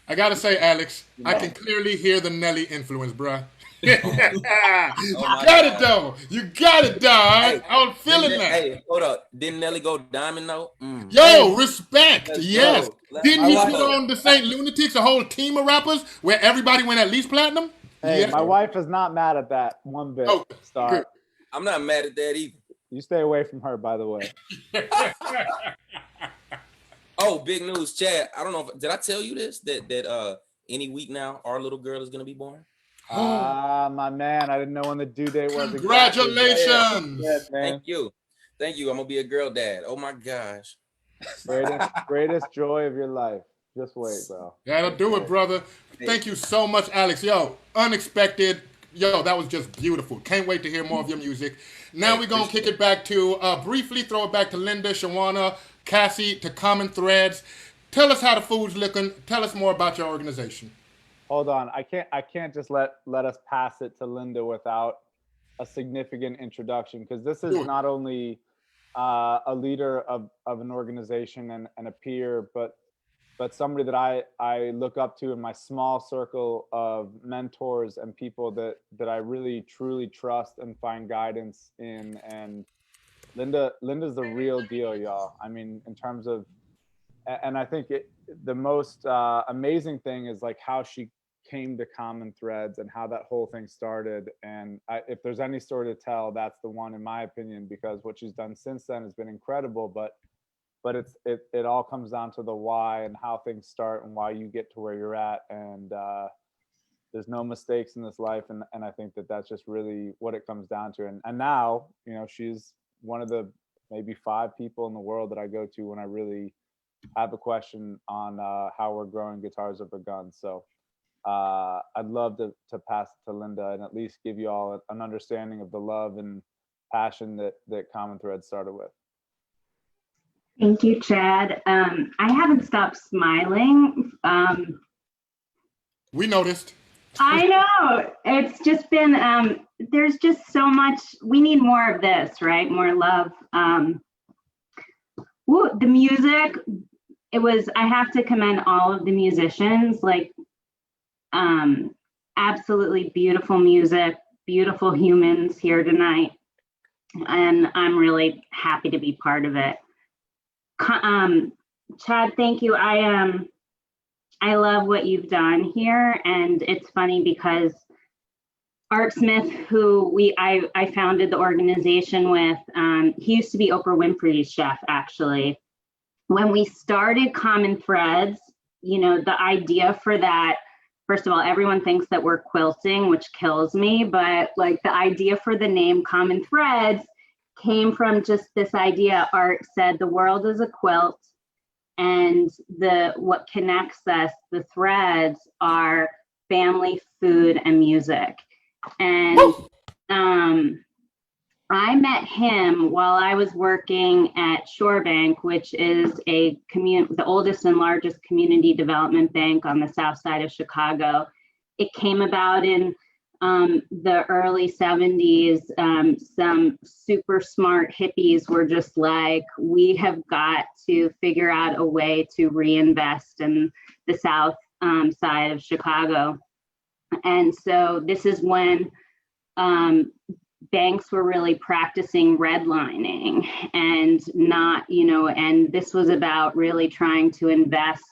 I gotta say, Alex, I can clearly hear the Nelly influence, bro. You got it though. You got it, dog. Hey, I was feeling that. Hey, hold up. Didn't Nelly go diamond though? Yo, respect. Yes. Didn't he go. put on the Saint Lunatics, a whole team of rappers where everybody went at least platinum? Hey, Yeah. my wife is not mad at that one bit. Oh, Star. good. I'm not mad at that either. You stay away from her, by the way. Oh, big news, Chad. I don't know did I tell you this that any week now our little girl is gonna be born? My man, I didn't know when the due date was. Congratulations. Yes, man. Thank you. I'm gonna be a girl dad. Oh my gosh. Greatest joy of your life. Just wait, bro. That'll do it, brother. Thank you so much, Alex. Yo, unexpected. Yo, that was just beautiful. Can't wait to hear more of your music. Now we're going to kick it back to, briefly throw it back to Linda, Shawana, Cassie, to Common Threads. Tell us how the food's looking. Tell us more about your organization. Hold on. I can't just let us pass it to Linda without a significant introduction, because this is not only a leader of an organization and a peer, but somebody that I look up to in my small circle of mentors and people that I really truly trust and find guidance in. And Linda's the real deal, y'all. I mean, in terms of, and I think the most amazing thing is like how she came to Common Threads and how that whole thing started. And if there's any story to tell, that's the one, in my opinion, because what she's done since then has been incredible. But it all comes down to the why and how things start and why you get to where you're at. And there's no mistakes in this life. And I think that's just really what it comes down to. And now, you know, she's one of the maybe 5 people in the world that I go to when I really have a question on how we're growing guitars over guns. So I'd love to pass it to Linda and at least give you all an understanding of the love and passion that Common Thread started with. Thank you, Chad. I haven't stopped smiling. We noticed. I know. It's just been, there's just so much. We need more of this, right? More love. The music, I have to commend all of the musicians, like absolutely beautiful music, beautiful humans here tonight. And I'm really happy to be part of it. Chad, thank you. I love what you've done here, and it's funny because Art Smith, who I founded the organization with, he used to be Oprah Winfrey's chef, actually. When we started Common Threads, you know, the idea for that, first of all, everyone thinks that we're quilting, which kills me, but like the idea for the name Common Threads came from just this idea. Art said the world is a quilt, and what connects us, the threads, are family, food, and music. And I met him while I was working at Shorebank, which is the oldest and largest community development bank on the south side of Chicago. It came about in the early 70s. Some super smart hippies were just like, we have got to figure out a way to reinvest in the south side of Chicago. And so this is when banks were really practicing redlining and not, you know, and this was about really trying to invest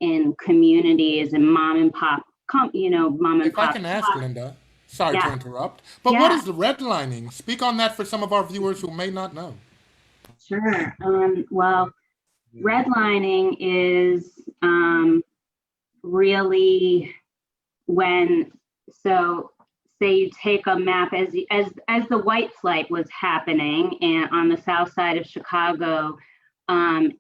in communities and mom and pop, mom and If pop. I can ask, Linda, sorry to interrupt, but what is the redlining? Speak on that for some of our viewers who may not know. Sure. Well, redlining is really when, so say you take a map as the white flight was happening and on the south side of Chicago, and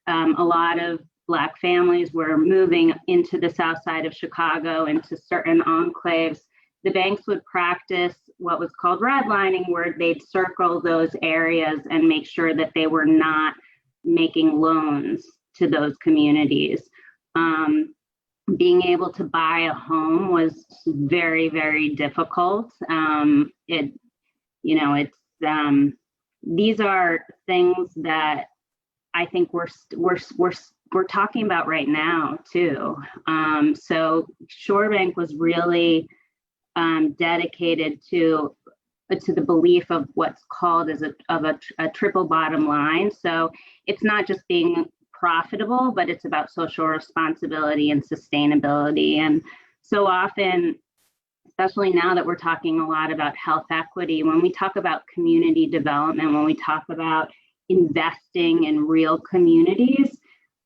a lot of Black families were moving into the south side of Chicago, into certain enclaves. The banks would practice what was called redlining, where they'd circle those areas and make sure that they were not making loans to those communities. Being able to buy a home was very, very difficult. These are things that I think we're talking about right now too. So Shorebank was really dedicated to the belief of what's called as a triple bottom line. So it's not just being profitable, but it's about social responsibility and sustainability. And so often, especially now that we're talking a lot about health equity, when we talk about community development, when we talk about investing in real communities,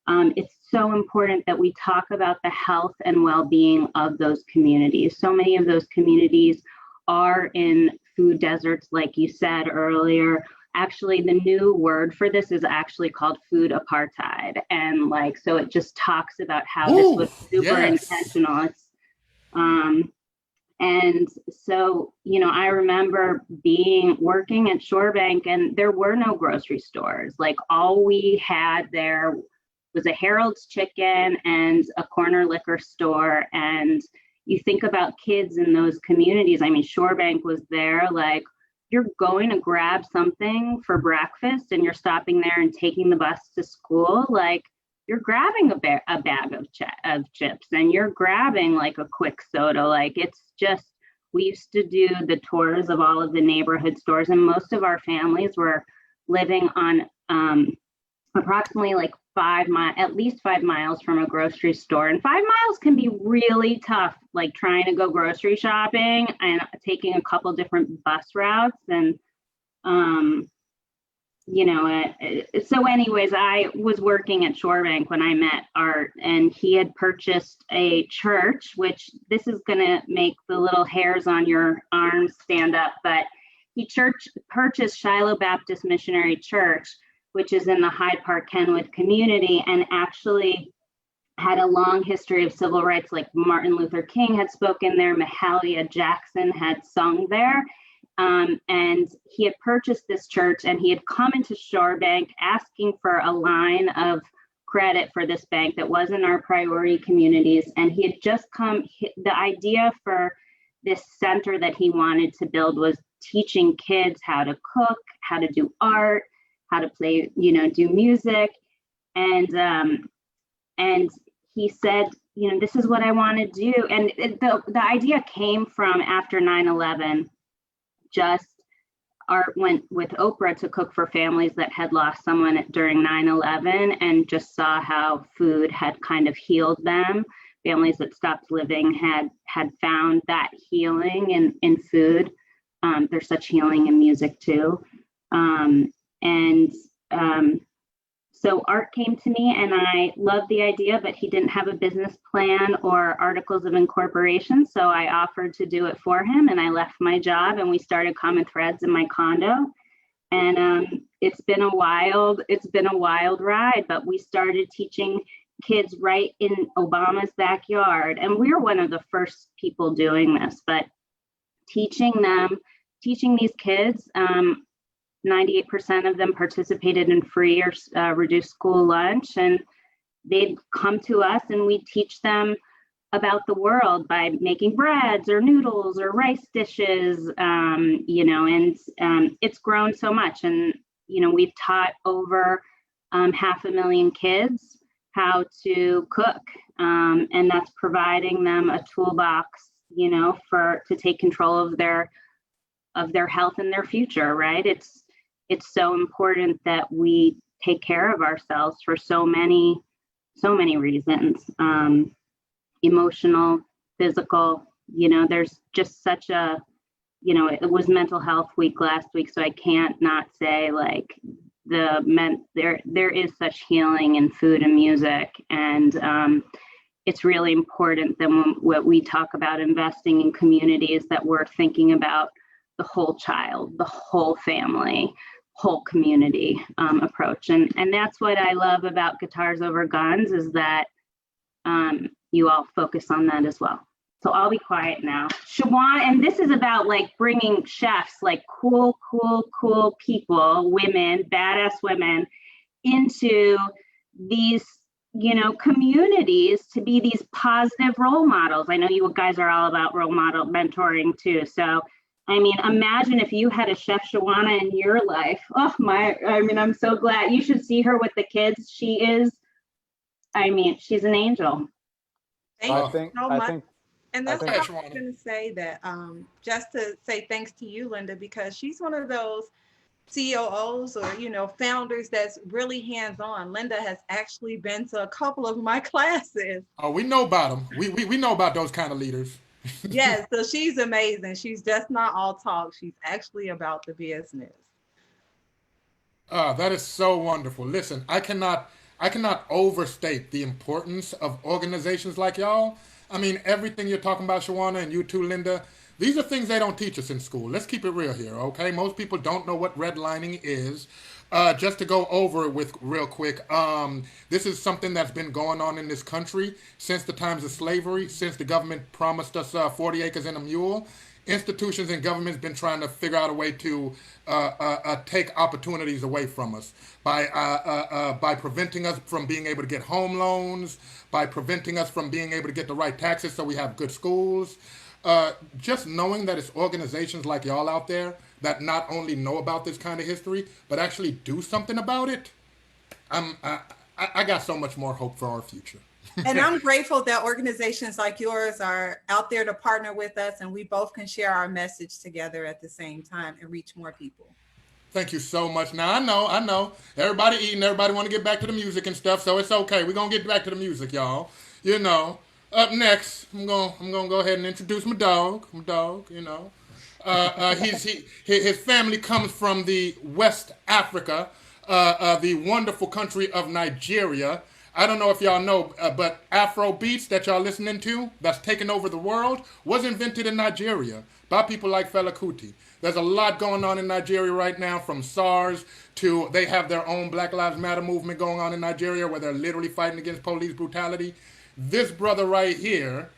it's so important that we talk about the health and well-being of those communities. So many of those communities are in food deserts, like you said earlier. Actually, the new word for this is actually called food apartheid. And so it just talks about how this was super intentional. It's, and so, I remember working at Shorebank, and there were no grocery stores. Like, all we had there was a Harold's Chicken and a corner liquor store. And you think about kids in those communities. I mean, Shorebank was there, like, you're going to grab something for breakfast and you're stopping there and taking the bus to school, like, you're grabbing a bag of chips and you're grabbing like a quick soda. Like, it's just, we used to do the tours of all of the neighborhood stores, and most of our families were living on approximately like at least 5 miles from a grocery store. And 5 miles can be really tough, like trying to go grocery shopping and taking a couple different bus routes. And, so anyways, I was working at Shorebank when I met Art, and he had purchased a church, which this is going to make the little hairs on your arms stand up, but he purchased Shiloh Baptist Missionary Church, which is in the Hyde Park Kenwood community, and actually had a long history of civil rights. Like, Martin Luther King had spoken there, Mahalia Jackson had sung there, and he had purchased this church, and he had come into Shorebank asking for a line of credit for this bank that was in our priority communities. And he had just the idea for this center that he wanted to build was teaching kids how to cook, how to do art, how to play, do music. And he said, this is what I want to do. And the idea came from after 9/11, just Art went with Oprah to cook for families that had lost someone during 9/11 and just saw how food had kind of healed them. families that stopped living had found that healing in food. There's such healing in music too. So Art came to me, and I loved the idea, but he didn't have a business plan or articles of incorporation. So I offered to do it for him, and I left my job and we started Common Threads in my condo. And it's been a wild ride, but we started teaching kids right in Obama's backyard. And we're one of the first people doing this, but teaching these kids, 98% of them participated in free or reduced school lunch, and they'd come to us and we'd teach them about the world by making breads or noodles or rice dishes, and it's grown so much. And, we've taught over 500,000 kids how to cook, and that's providing them a toolbox, to take control of their health and their future, right? It's so important that we take care of ourselves for so many reasons, emotional, physical, there's just such a, it was mental health week last week. So I can't not say like there is such healing in food and music. And it's really important that when we talk about investing in communities, that we're thinking about the whole child, the whole family, whole community approach. And that's what I love about Guitars Over Guns, is that you all focus on that as well. So I'll be quiet now. Siobhan, and this is about like bringing chefs, like cool people, women, badass women, into these, communities to be these positive role models. I know you guys are all about role model mentoring too. So imagine if you had a Chef Shawana in your life. I'm so glad. You should see her with the kids. She's an angel. Thank you so much. And that's what I was Shawana. going to say, that just to say thanks to you, Linda, because she's one of those COOs or, founders that's really hands-on. Linda has actually been to a couple of my classes. Oh, we know about them. We know about those kind of leaders. Yes, so she's amazing. She's just not all talk. She's actually about the business. That is so wonderful. Listen, I cannot overstate the importance of organizations like y'all. Everything you're talking about, Shawana, and you too, Linda, these are things they don't teach us in school. Let's keep it real here, okay? Most people don't know what redlining is. Just to go over it with real quick, this is something that's been going on in this country since the times of slavery, since the government promised us 40 acres and a mule. Institutions and governments been trying to figure out a way to take opportunities away from us by preventing us from being able to get home loans, by preventing us from being able to get the right taxes so we have good schools. Just knowing that it's organizations like y'all out there that not only know about this kind of history, but actually do something about it. I got so much more hope for our future. And I'm grateful that organizations like yours are out there to partner with us, and we both can share our message together at the same time and reach more people. Thank you so much. Now, I know. Everybody eating, everybody want to get back to the music and stuff, so it's okay. We're going to get back to the music, y'all. Up next, I'm gonna go ahead and introduce my dog, his family comes from the West Africa, the wonderful country of Nigeria. I don't know if y'all know, but Afro beats that y'all listening to, that's taking over the world, was invented in Nigeria by people like Fela Kuti. There's a lot going on in Nigeria right now, from SARS to they have their own Black Lives Matter movement going on in Nigeria, where they're literally fighting against police brutality. This brother right here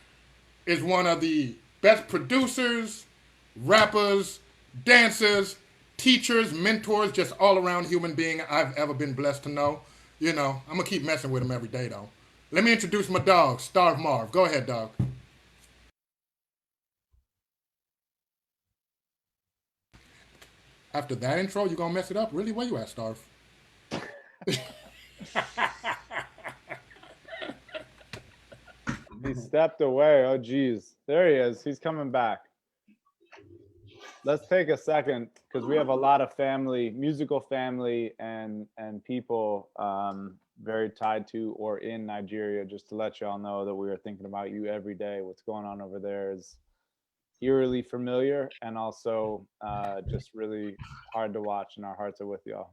is one of the best producers, rappers, dancers, teachers, mentors, just all around human being I've ever been blessed to know. I'm going to keep messing with him every day, though. Let me introduce my dog, Starve Marv. Go ahead, dog. After that intro, you going to mess it up? Really? Where you at, Starve? He stepped away. Oh, geez. There he is. He's coming back. Let's take a second, because we have a lot of family, musical family, and people very tied to or in Nigeria, just to let y'all know that we are thinking about you every day. What's going on over there is eerily familiar and also just really hard to watch, and our hearts are with y'all.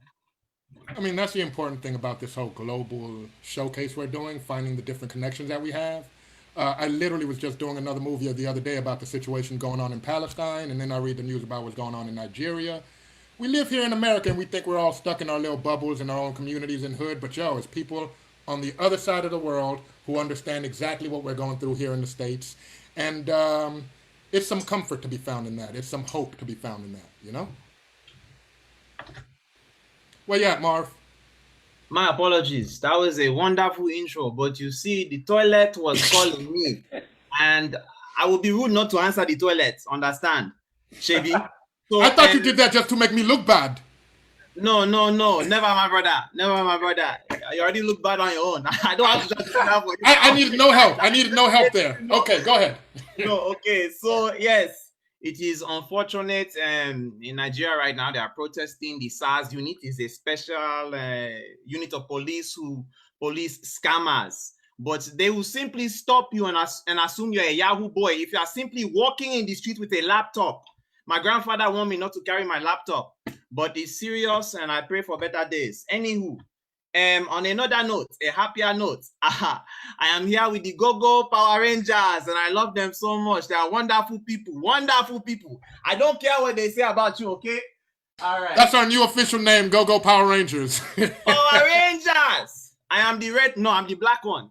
I mean, that's the important thing about this whole global showcase we're doing, finding the different connections that we have. I literally was just doing another movie the other day about the situation going on in Palestine, and then I read the news about what's going on in Nigeria. We live here in America, and we think we're all stuck in our little bubbles in our own communities and hood, but yo, it's people on the other side of the world who understand exactly what we're going through here in the States. And it's some comfort to be found in that. It's some hope to be found in that, you know? Where you at, Marv? My apologies. That was a wonderful intro, but you see, the toilet was calling me, and I would be rude not to answer the toilet. Understand, Chevy? So, I thought you did that just to make me look bad. No. Never, my brother. Never, my brother. You already look bad on your own. I don't have to just do that for you. I needed no help. I needed no help there. Okay, go ahead. No, okay. So, yes, it is unfortunate. In Nigeria right now, they are protesting. The SARS unit is a special unit of police who police scammers. But they will simply stop you and assume you're a Yahoo boy. If you are simply walking in the street with a laptop. My grandfather wanted me not to carry my laptop, but it's serious and I pray for better days. Anywho, on another note, a happier note, I am here with the Go-Go Power Rangers and I love them so much. They are wonderful people, wonderful people. I don't care what they say about you, okay? All right. That's our new official name, Go-Go Power Rangers. Power Rangers! I'm the black one.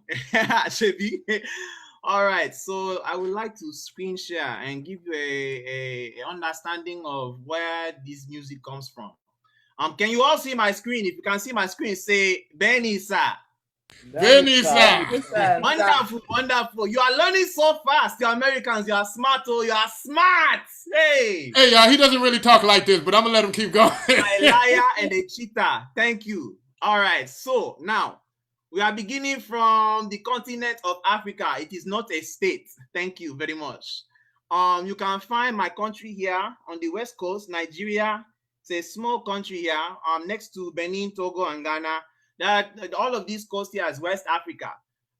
Chevy. All right, so I would like to screen share and give you a understanding of where this music comes from. Can you all see my screen? If you can see my screen, say Benny sir. Benny sir. Wonderful. You are learning so fast. You Americans, you are smart. Oh, you are smart. Hey. Hey, he doesn't really talk like this, but I'm gonna let him keep going. A liar and a cheater. Thank you. All right, so now. We are beginning from the continent of Africa. It is not a state. Thank you very much. You can find my country here on the West Coast, Nigeria. It's a small country here, next to Benin, Togo, and Ghana. All of these coast here is West Africa.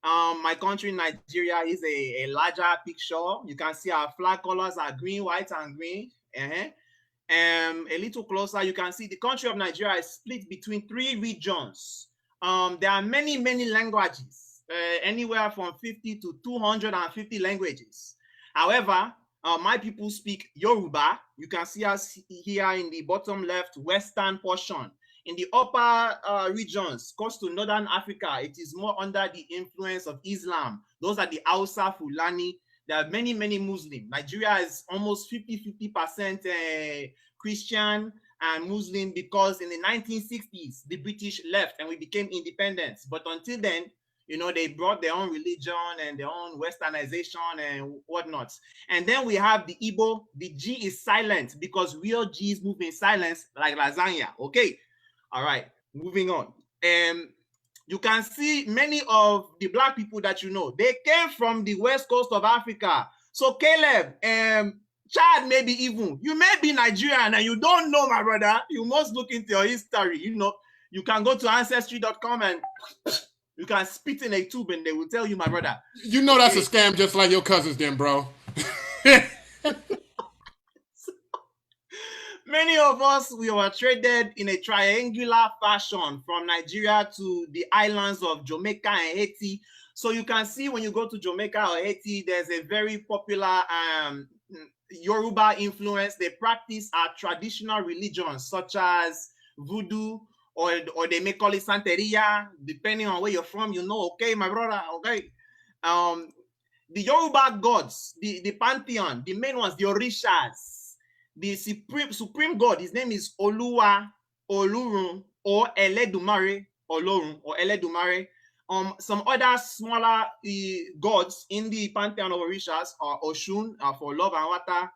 My country, Nigeria, is a larger picture. You can see our flag colors are green, white, and green. A little closer, you can see the country of Nigeria is split between 3 regions. There are many languages, anywhere from 50 to 250 languages. However, my people speak Yoruba. You can see us here in the bottom left western portion. In the upper regions, close to Northern Africa, it is more under the influence of Islam. Those are the Hausa, Fulani. There are many Muslims. Nigeria is almost 50% Christian and Muslim because in the 1960s, the British left and we became independent. But until then, you know, they brought their own religion and their own westernization and whatnot. And then we have the Igbo. The G is silent because real G's move in silence like lasagna. Okay. All right. Moving on. You can see many of the black people that you know, they came from the west coast of Africa. So Caleb, Chad, maybe even you may be Nigerian and you don't know, my brother. You must look into your history. You know, you can go to ancestry.com and you can spit in a tube and they will tell you, my brother. You know that's a scam just like your cousins then, bro. Many of us, we were traded in a triangular fashion from Nigeria to the islands of Jamaica and Haiti. So you can see when you go to Jamaica or Haiti, there's a very popular Yoruba influence. They practice our traditional religions such as voodoo, or they may call it Santeria, depending on where you're from, you know, okay, my brother, okay. The Yoruba gods, the pantheon, the main ones, the Orishas, the supreme god, his name is Oluwa, Olurun, or Eledumare, Olorun, or Eledumare. Some other smaller gods in the pantheon of Orishas are Oshun, for love and water,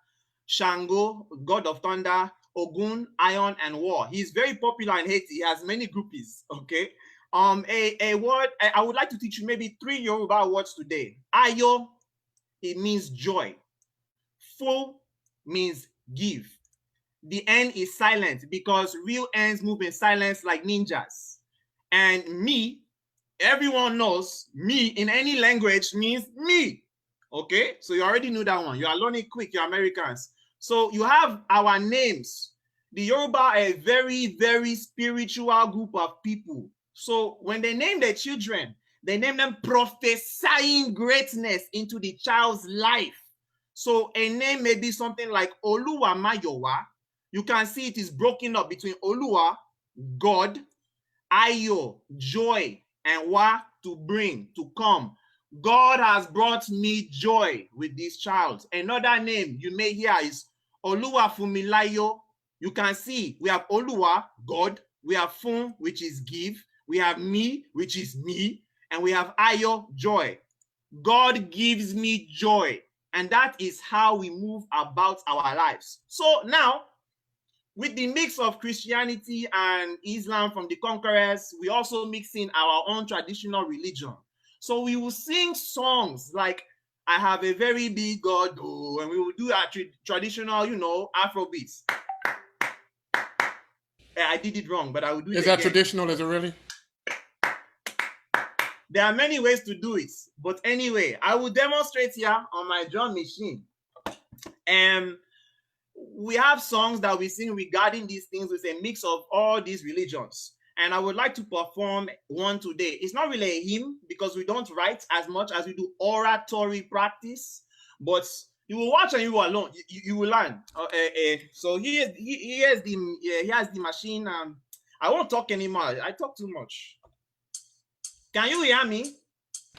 Shango, god of thunder, Ogun, iron and war. He's very popular in Haiti. He has many groupies. Okay. A word I would like to teach you maybe 3 Yoruba words today. Ayo, it means joy. Fo means give. The N is silent because real N's move in silence like ninjas. And me everyone knows me in any language means me. Okay, so you already knew that one. You are learning quick, you're Americans. So you have our names. The Yoruba are a very, very spiritual group of people. So when they name their children, they name them prophesying greatness into the child's life. So a name may be something like Oluwa Mayowa. You can see it is broken up between Oluwa, God, Ayo, joy, and Wa, to bring, to come. God has brought me joy with this child. Another name you may hear is Oluwa Fumilayo. You can see we have Oluwa, God, we have Fun, which is give, we have me, which is me, and we have Ayo, joy. God gives me joy, and that is how we move about our lives. So now, with the mix of Christianity and Islam from the conquerors, we also mix in our own traditional religion. So we will sing songs like I have a very big God, oh, and we will do our traditional, you know, Afrobeats. I did it wrong, but I will do it Is that again. traditional? Is it really? There are many ways to do it. But anyway, I will demonstrate here on my drum machine. And we have songs that we sing regarding these things with a mix of all these religions. And I would like to perform one today. It's not really a hymn because we don't write as much as we do oratory practice. But you will watch and you will learn. You will learn. So here's the machine. I won't talk anymore. I talk too much. Can you hear me?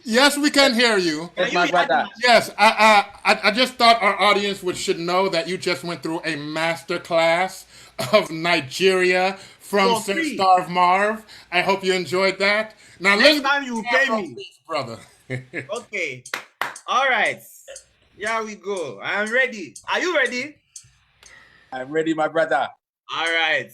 Yes, we can hear you. That's my brother. Yes, I just thought our audience should know that you just went through a master class of Nigeria from St. Starve Marv. I hope you enjoyed that. Now, next time you pay me, brother. Okay. All right. Here we go. I'm ready. Are you ready? I'm ready, my brother. All right.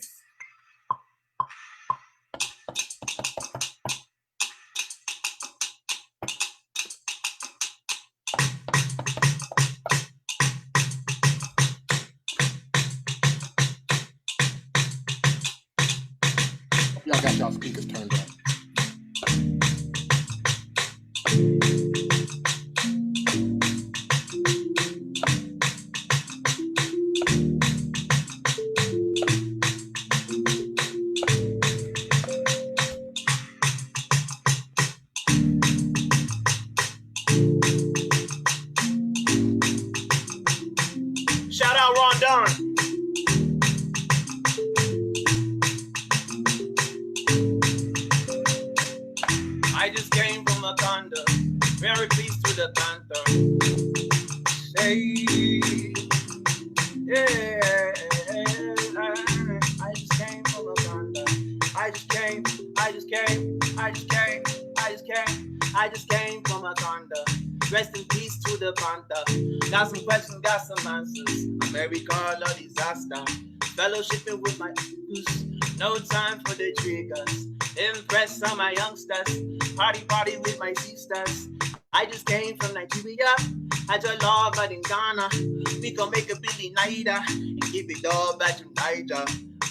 Y'all got y'all speakers turned up. Shout out Ron Dunn. I just came from Wakanda, very pleased with the panther. Hey, yeah, I just came from Wakanda. I just came from Wakanda. Rest in peace to the panther. Got some questions, got some answers. America, a disaster. Fellowshipping with my goose. No time for the triggers. Impress on my youngsters. Party with my sisters. I just came from Nigeria. I just love but in Ghana. We gon' make a Billy Naida and keep it all back to Niger.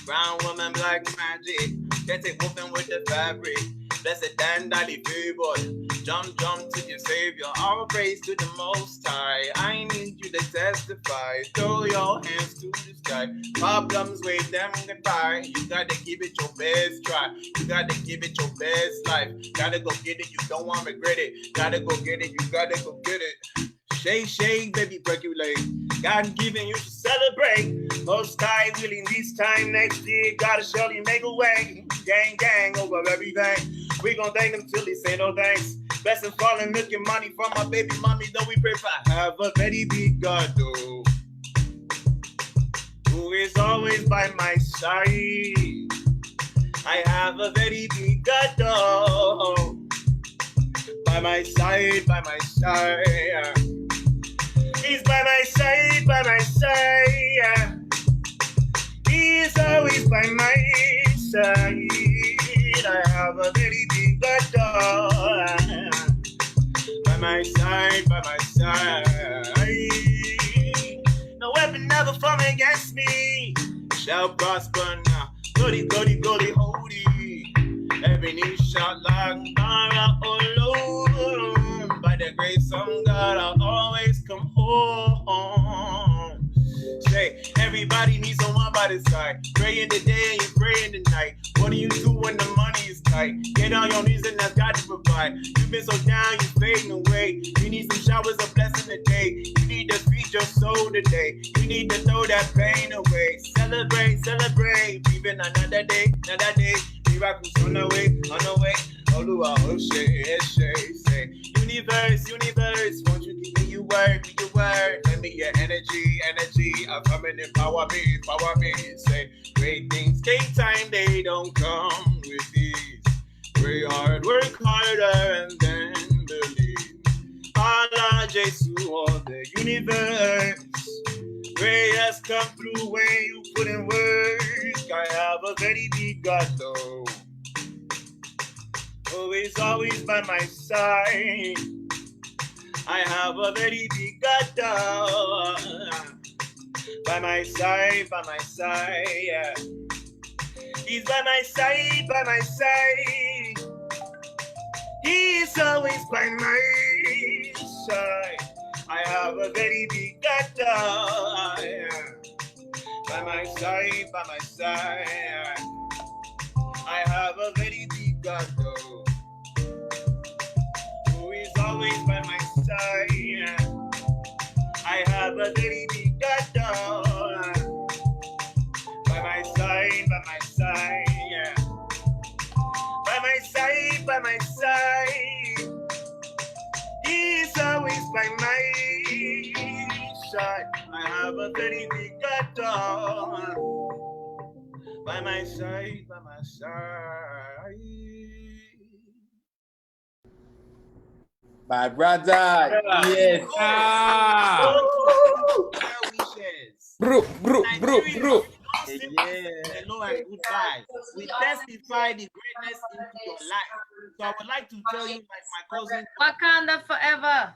Brown woman, black magic. Can't take moving with the fabric. Blessed and highly favored. Jump to your savior. All praise to the Most High. I need you to testify. Throw your hands to the sky. Problems, wave them goodbye. You gotta give it your best try. You gotta give it your best life. Gotta go get it. You don't want to regret it. Gotta go get it. You gotta go get it. Shake, baby, percolate. God given you to celebrate. Most High willing this time next year. Gotta surely make a way. Gang over everything. We gon' thank him till he say no thanks. Best and falling, milking money from my baby mommy. Though we pray for have a very big God, though, who is always by my side. I have a very big God, though, by my side. He's by my side. He is always by my side. I have a very big God, by my side. No weapon never formed against me shall prosper now. Goody, holy. Every knee shall Inshallah, alone. By the grace of God, I'll always come home. Say, everybody needs someone by the side. Pray in the day and you pray in the night. What do you do when the money is tight? Get on your knees and that's God to provide. You've been so down, you're fading away. You need some showers of blessing today. You need to feed your soul today. You need to throw that pain away. Celebrate, celebrate. Even another day, another day. Miracles on the way, on the way. Oluwa, say, universe, universe, won't you give me your word, Let me your energy, I'm coming in, power me. Say, great things take time, they don't come with ease. Pray hard, work harder, and then believe. Allah, Jesus, all the universe. Prayers come through when you put in work. I have a very big God, though. Always, always by my side. I have a very big God by my side, yeah. He's by my side, He's always by my side. I have a very big God yeah. by my side, yeah. I have a very big God though. Who is always by my side, yeah. I have a very big God by my side, yeah. By my side. He's always by my side. I have a very big God by my side, My brother, yes. Bro. Bro. Hello and goodbye. We testify the greatness into your life. So I would like to tell you, like my cousin, Wakanda forever.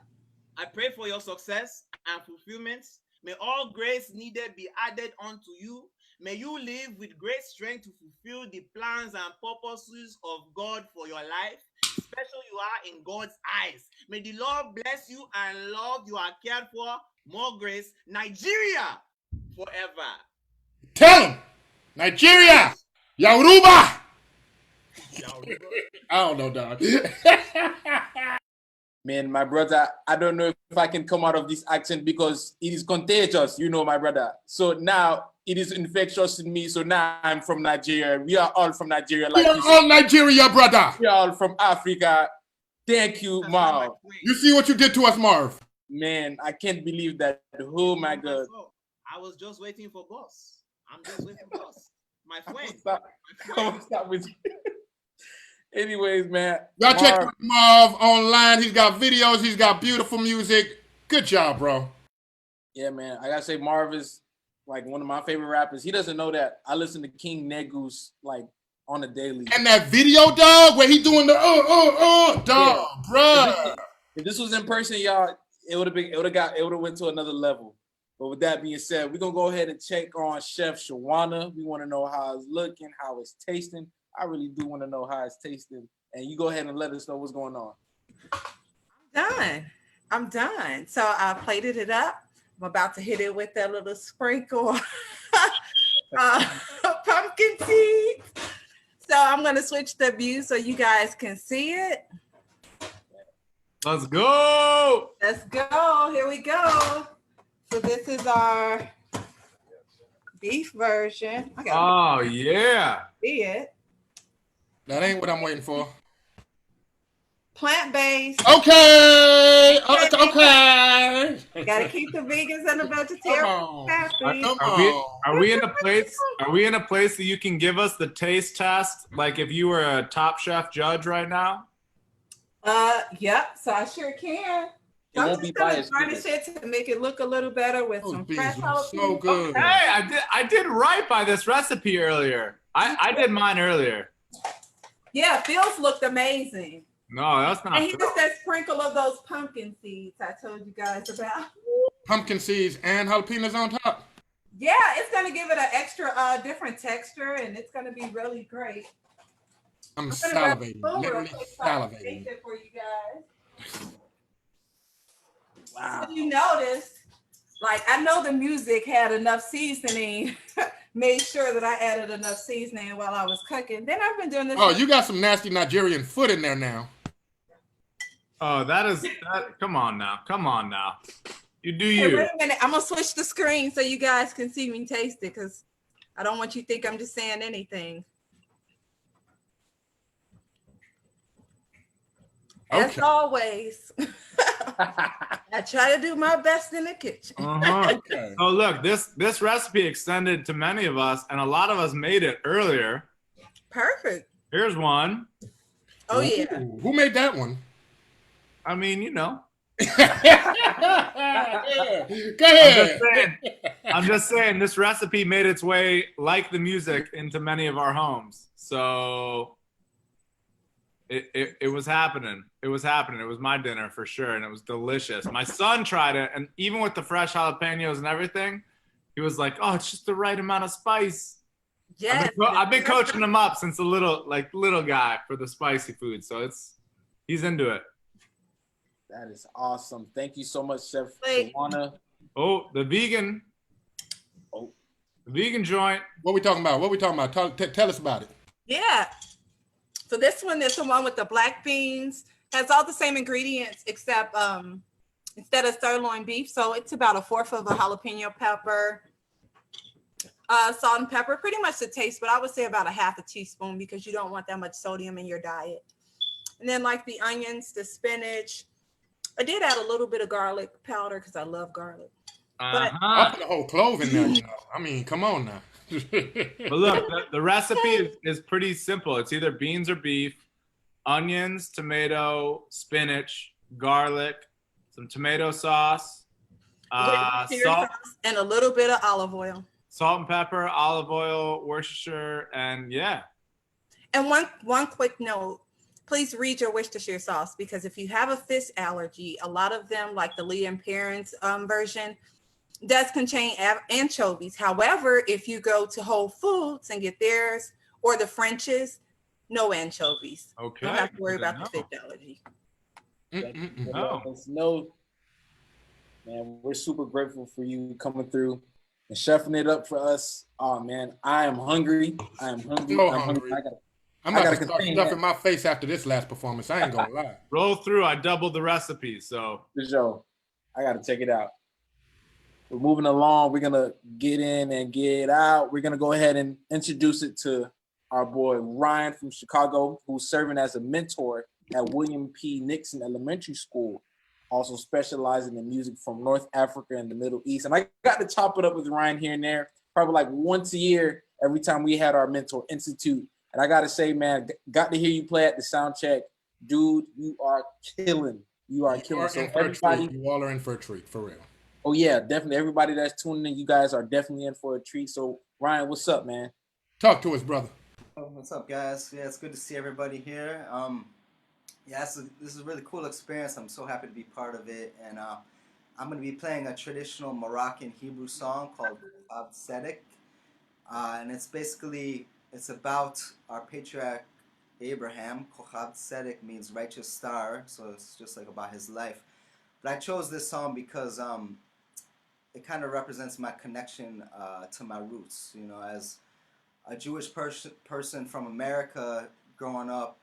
I pray for your success and fulfillment. May all grace needed be added unto you. May you live with great strength to fulfill the plans and purposes of God for your life. Special you are in God's eyes. May the Lord bless you and love you are cared for. More grace. Nigeria forever. Tell him. Nigeria. Yoruba. I don't know, dog. Man, my brother, I don't know if I can come out of this accent because it is contagious, you know, my brother. So now it is infectious in me. So now I'm from Nigeria. We are all from Nigeria. Like we are all Nigeria, brother. We are all from Africa. Thank you, Marv. You see what you did to us, Marv? Man, I can't believe that. Oh, my God. I was just waiting for boss. I'm just waiting for boss. My friend. Stop with you. Anyways, man. Y'all check out Marv online. He's got videos. He's got beautiful music. Good job, bro. Yeah, man. I gotta say, Marv is like one of my favorite rappers. He doesn't know that I listen to King Negus like on a daily. And that video, dog, where he doing the dog, yeah. Bro. If this was in person, y'all, it would have went to another level. But with that being said, we're gonna go ahead and check on Chef Shawana. We want to know how it's looking, how it's tasting. I really do want to know how it's tasting. And you go ahead and let us know what's going on. I'm done. So I plated it up. I'm about to hit it with that little sprinkle pumpkin seeds. So I'm going to switch the view so you guys can see it. Let's go. Let's go. Here we go. So this is our beef version. Oh, yeah. See it. That ain't what I'm waiting for. Plant-based. Okay. Gotta keep the vegans and the vegetarians happy. Are we in a place? Are we in a place that you can give us the taste test? Like if you were a Top Chef judge right now? Yep. So I sure can. It won't be biased. Garnish it to make it look a little better with some fresh jalapenos. So good. Hey, I did right by this recipe earlier. I did mine earlier. Yeah, Phil's looked amazing. No, that's not. And here's that sprinkle of those pumpkin seeds I told you guys about. Pumpkin seeds and jalapenos on top. Yeah, it's gonna give it an extra different texture, and it's gonna be really great. I'm I'm gonna grab a salivating, spoon real literally quick so I can salivating. taste it for you guys. Wow. So you noticed, like I know the music had enough seasoning, made sure that I added enough seasoning while I was cooking. Then I've been doing this. Oh, you got some nasty Nigerian foot in there now. Oh, that. Come on now. Come on now. You do Hey, you. wait a minute. I'm gonna switch the screen so you guys can see me taste it because I don't want you to think I'm just saying anything. As Okay. always, I try to do my best in the kitchen. Okay. So look, this recipe extended to many of us, and a lot of us made it earlier. Perfect. Here's one. Oh yeah. Ooh, who made that one? I mean, you know. Yeah. Go ahead. I'm just saying this recipe made its way, like the music, into many of our homes. So it was happening. It was happening. It was my dinner for sure, and it was delicious. My son tried it, and even with the fresh jalapenos and everything, he was like, "Oh, it's just the right amount of spice." Yes. I've been coaching him up since a little guy for the spicy food, so he's into it. That is awesome. Thank you so much, Chef Wait. Shawana. Oh, the vegan. Oh, the vegan joint. What we talking about? What we talking about? Tell us about it. Yeah. So this one is the one with the black beans. Has all the same ingredients except instead of sirloin beef. So it's about 1/4 of a jalapeno pepper, salt and pepper, pretty much the taste, but I would say about 1/2 teaspoon because you don't want that much sodium in your diet. And then like the onions, the spinach. I did add a little bit of garlic powder because I love garlic. I put a whole clove in there, you know. I mean, come on now. But look, the recipe is pretty simple. It's either beans or beef, onions, tomato, spinach, garlic, some tomato sauce, salt, and a little bit of olive oil. Salt and pepper, olive oil, Worcestershire, and yeah. And one quick note, please read your Worcestershire sauce because if you have a fish allergy, a lot of them, like the Lee and Perrins version, does contain anchovies. However, if you go to Whole Foods and get theirs or the French's, no anchovies. Okay. You don't have to worry about the fish allergy. No, man, we're super grateful for you coming through and chefing it up for us. Oh man, I am hungry. I am hungry. So I'm hungry. hungry. I'm about to start stuffing my face after this last performance. I ain't gonna lie. Roll through. I doubled the recipe, so. For sure. I gotta check it out. We're moving along. We're gonna get in and get out. We're gonna go ahead and introduce it to our boy Ryan from Chicago, who's serving as a mentor at William P. Nixon Elementary School, also specializing in music from North Africa and the Middle East. And I got to chop it up with Ryan here and there, probably like once a year, every time we had our Mentor Institute. And I gotta say, man, got to hear you play at the sound check. Dude, you are killing. You are killing. So everybody, you all are in for a treat, for real. Oh yeah, definitely. Everybody that's tuning in, you guys are definitely in for a treat. So Ryan, what's up, man? Talk to us, brother. Oh, what's up, guys? Yeah, it's good to see everybody here. Yeah, this is a really cool experience. I'm so happy to be part of it. And I'm going to be playing a traditional Moroccan Hebrew song called Tzedek. And it's about our patriarch Abraham. Kochab Tzedek means righteous star, so it's just like about his life. But I chose this song because it kind of represents my connection to my roots. You know, as a Jewish person from America growing up,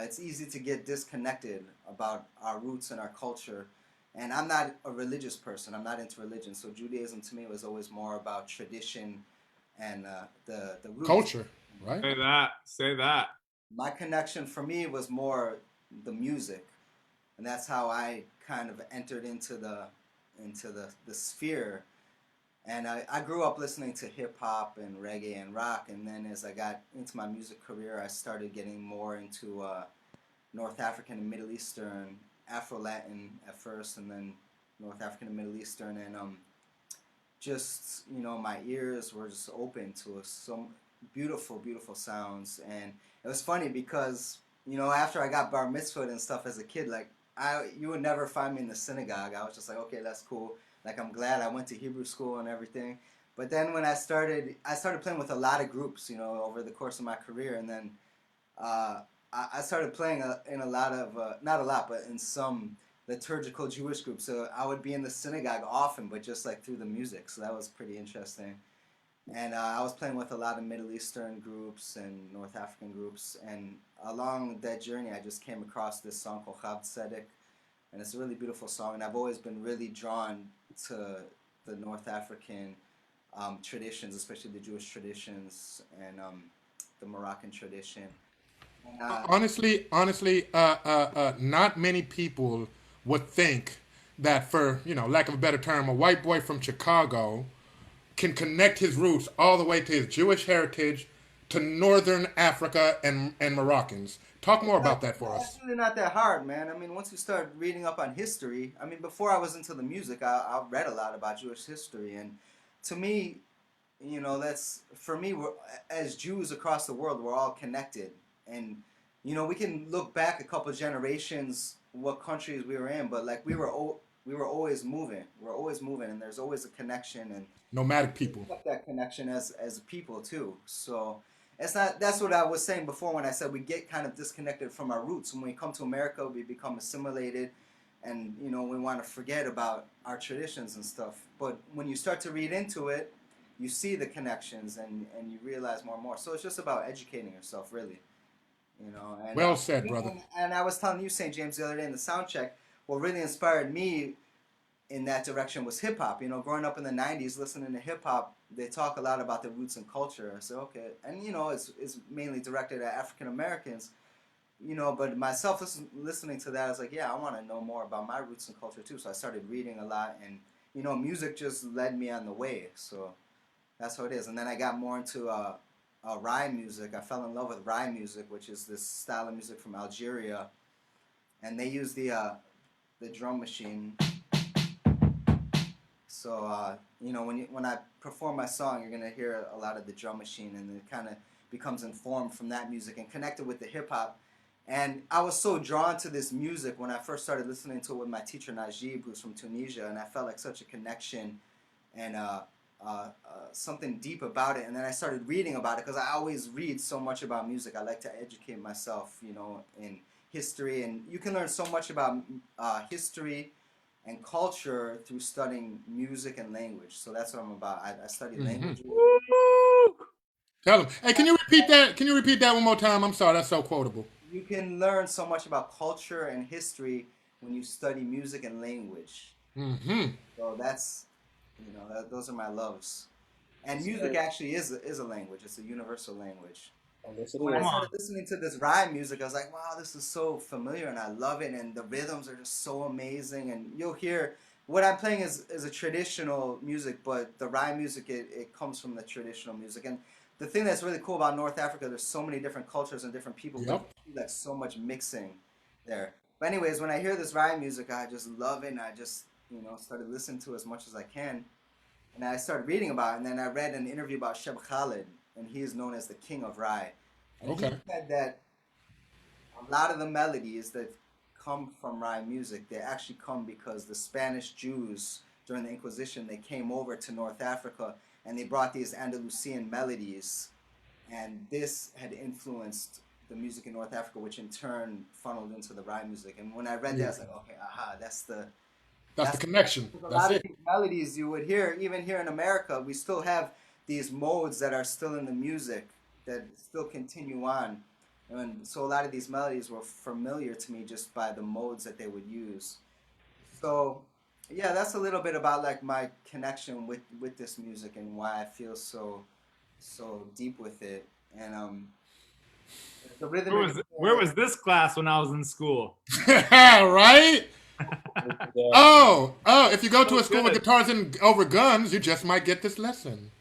it's easy to get disconnected about our roots and our culture. And I'm not a religious person. I'm not into religion. So Judaism to me was always more about tradition and the roots. Culture, right? Say that. My connection for me was more the music. And that's how I kind of entered into the sphere. And I grew up listening to hip hop and reggae and rock, and then as I got into my music career, I started getting more into North African and Middle Eastern, Afro-Latin at first, and then North African and Middle Eastern, and just, you know, my ears were just open to some beautiful, beautiful sounds. And it was funny because, you know, after I got bar mitzvahed and stuff as a kid, like, you would never find me in the synagogue. I was just like, okay, that's cool. Like, I'm glad I went to Hebrew school and everything. But then when I started playing with a lot of groups, you know, over the course of my career. And then I started playing in a lot of, not a lot, but in some liturgical Jewish groups. So I would be in the synagogue often, but just like through the music. So that was pretty interesting. And I was playing with a lot of Middle Eastern groups and North African groups. And along that journey, I just came across this song called Chav Tzedek. And it's a really beautiful song. And I've always been really drawn to the North African traditions, especially the Jewish traditions and the Moroccan tradition. Honestly, not many people would think that, for lack of a better term, a white boy from Chicago can connect his roots all the way to his Jewish heritage, to Northern Africa and Moroccans. Talk more about that for us. It's really not that hard, man. I mean, once you start reading up on history, I mean, before I was into the music, I read a lot about Jewish history, and to me, that's for me. As Jews across the world, we're all connected, and we can look back a couple generations, what countries we were in, but like we were always moving. We're always moving, and there's always a connection, and nomadic people. That connection as people too. So that's what I was saying before when I said we get kind of disconnected from our roots. When we come to America, we become assimilated, and we want to forget about our traditions and stuff. But when you start to read into it, you see the connections and you realize more and more. So it's just about educating yourself, really. And, well said, brother. And I was telling you, St. James, the other day in the sound check, what really inspired me in that direction was hip hop. Growing up in the 90s, listening to hip hop, they talk a lot about the roots and culture. I said, okay. And, it's mainly directed at African Americans, but myself listening to that, I was like, yeah, I want to know more about my roots and culture too. So I started reading a lot, and, music just led me on the way. So that's how it is. And then I got more into rhyme music. I fell in love with rhyme music, which is this style of music from Algeria. And they use the drum machine. So, when I perform my song, you're going to hear a lot of the drum machine, and it kind of becomes informed from that music and connected with the hip-hop. And I was so drawn to this music when I first started listening to it with my teacher, Najib, who's from Tunisia, and I felt like such a connection and something deep about it. And then I started reading about it because I always read so much about music. I like to educate myself, in history. And you can learn so much about history and culture through studying music and language. So that's what I'm about. I study language. Tell them. Hey, can you repeat that? Can you repeat that one more time? I'm sorry, that's so quotable. You can learn so much about culture and history when you study music and language. So that's, those are my loves. And music actually is a language. It's a universal language. When I started listening to this rhyme music, I was like, wow, this is so familiar, and I love it, and the rhythms are just so amazing. And you'll hear, what I'm playing is a traditional music, but the rhyme music, it comes from the traditional music. And the thing that's really cool about North Africa, there's so many different cultures and different people, but like so much mixing there. But anyways, when I hear this rhyme music, I just love it, and I just, started listening to it as much as I can. And I started reading about it, and then I read an interview about Sheb Khalid, and he is known as the king of Rai. And he said that a lot of the melodies that come from Rai music, they actually come because the Spanish Jews during the Inquisition, they came over to North Africa and they brought these Andalusian melodies, and this had influenced the music in North Africa, which in turn funneled into the Rai music. And when I read that, I was like, okay, aha, that's the connection. A lot of these melodies you would hear, even here in America, we still have these modes that are still in the music that still continue on. And so a lot of these melodies were familiar to me just by the modes that they would use. So yeah, that's a little bit about like my connection with this music and why I feel so deep with it. And the rhythm. Where was this class when I was in school? Right? Oh, if you go to a school with guitars and over guns, you just might get this lesson.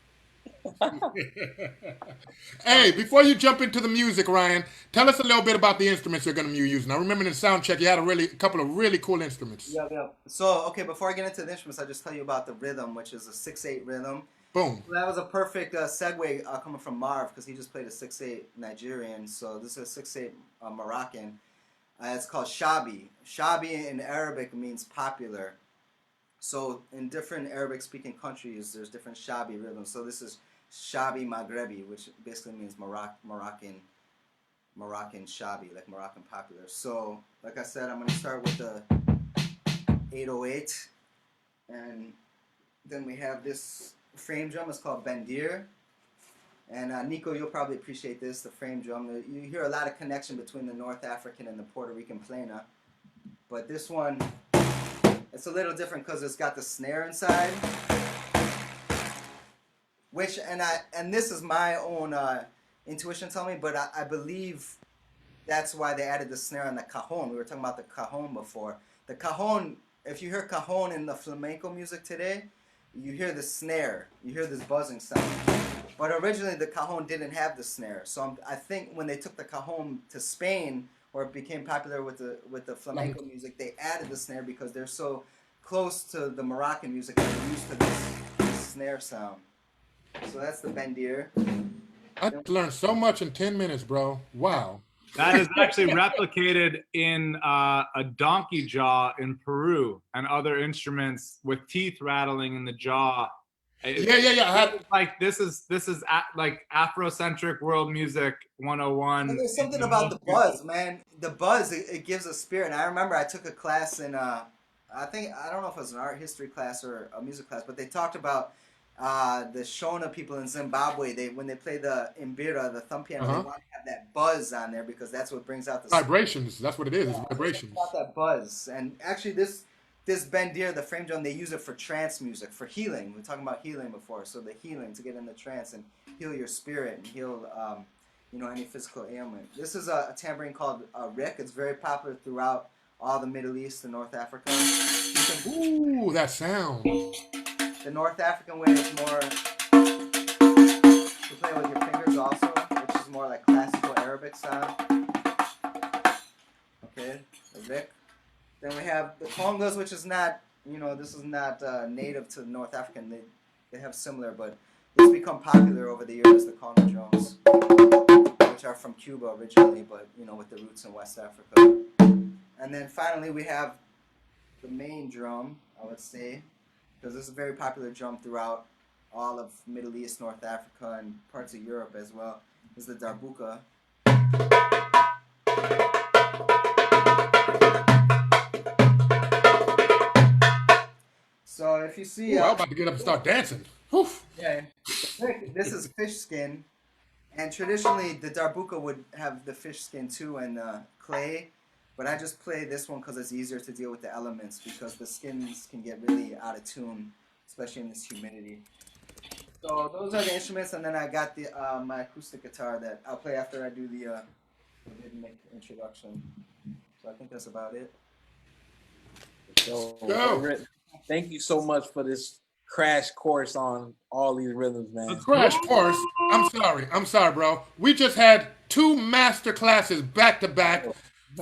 Hey, before you jump into the music, Ryan, tell us a little bit about the instruments you're going to be using. I remember in the sound check you had a couple of really cool instruments. Yeah. So, okay, before I get into the instruments, I'll just tell you about the rhythm, which is a 6/8 rhythm. Boom. So that was a perfect segue coming from Marv, because he just played a 6/8 Nigerian. So this is a 6/8 Moroccan. It's called shabi. Shabi in Arabic means popular. So in different Arabic-speaking countries, there's different shabi rhythms. So this is shabi Maghrebi, which basically means Moroccan Moroccan shabi, like Moroccan popular. So, like I said, I'm gonna start with the 808, and then we have this frame drum. It's called Bendir. And Nico, you'll probably appreciate this, the frame drum. You hear a lot of connection between the North African and the Puerto Rican plena. But this one, it's a little different because it's got the snare inside. Which, and this is my own intuition telling me, but I believe that's why they added the snare on the cajon. We were talking about the cajon before. The cajon, if you hear cajon in the flamenco music today, you hear the snare. You hear this buzzing sound. But originally the cajon didn't have the snare. So I think when they took the cajon to Spain, where it became popular with the flamenco music, they added the snare because they're so close to the Moroccan music and they're used to this snare sound. So that's the Bendir. I learned so much in 10 minutes, bro. Wow. That is actually replicated in a donkey jaw in Peru and other instruments with teeth rattling in the jaw. Yeah. Like this is like Afrocentric world music 101. And there's something about the buzz, man. The buzz, it gives a spirit. And I remember I took a class in, I don't know if it was an art history class or a music class, but they talked about the Shona people in Zimbabwe. When they play the imbira, the thumb piano, they want to have that buzz on there because that's what brings out the vibrations. That's what it is. It's vibrations. About that buzz. And actually, this Bendir, the frame drum, they use it for trance music, for healing. We were talking about healing before, so the healing to get in the trance and heal your spirit and heal, any physical ailment. This is a tambourine called Rick. It's very popular throughout all the Middle East and North Africa. Ooh, that sound. The North African way is more to play with your fingers also, which is more like classical Arabic sound. Okay, the Rick. Then we have the congas, which is not, this is not native to North African. They have similar, but it's become popular over the years, the conga drums, which are from Cuba originally, but, with the roots in West Africa. And then finally we have the main drum, I would say, because this is a very popular drum throughout all of Middle East, North Africa, and parts of Europe as well, is the darbuka. So if you see... I'm about to get up and start dancing. Oof. Yeah, this is fish skin, and traditionally the darbuka would have the fish skin too and clay, but I just play this one because it's easier to deal with the elements because the skins can get really out of tune, especially in this humidity. So those are the instruments, and then I got the my acoustic guitar that I'll play after I do the rhythmic introduction. So I think that's about it. So, thank you so much for this crash course on all these rhythms, man. A crash course? I'm sorry, bro. We just had 2 master classes back to back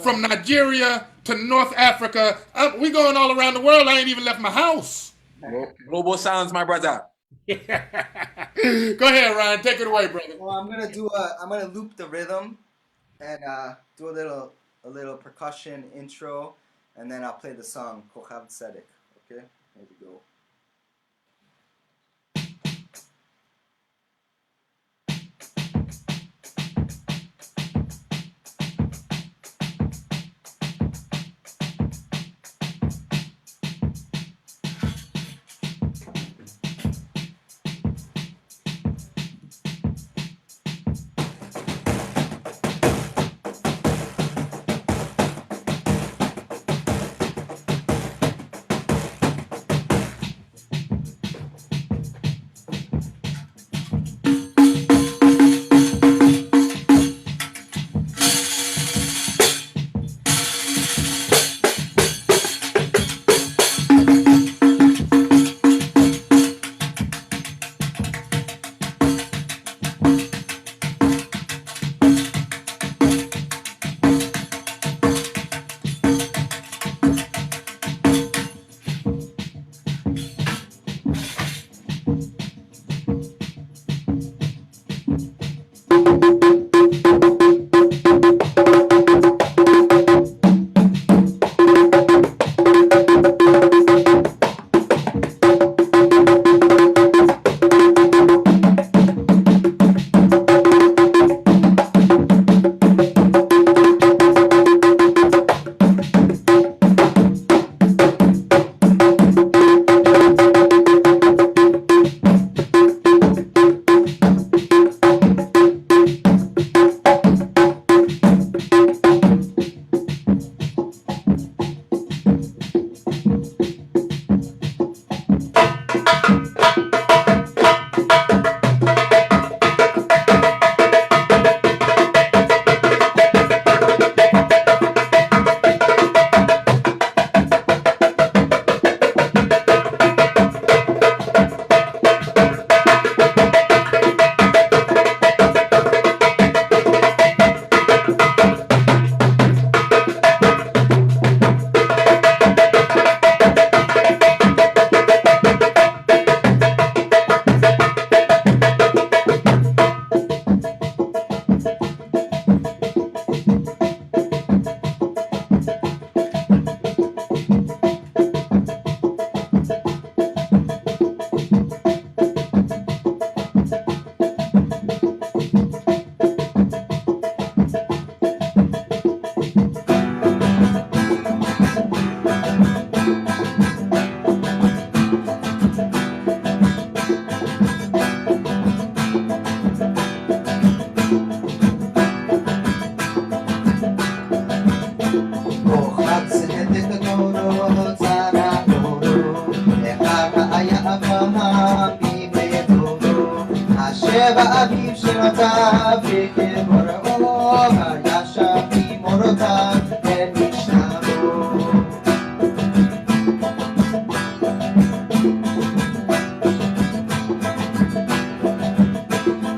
from Nigeria to North Africa. We going all around the world. I ain't even left my house. Global sounds, my brother. Go ahead, Ryan. Take it away, brother. Well, I'm gonna loop the rhythm and do a little percussion intro, and then I'll play the song Kochav Tzedek. Okay, here we go. היה אברהם בימי דורו, אשר באביב שנותיו וכבוראו, וישב ממורותיו אל משנהו.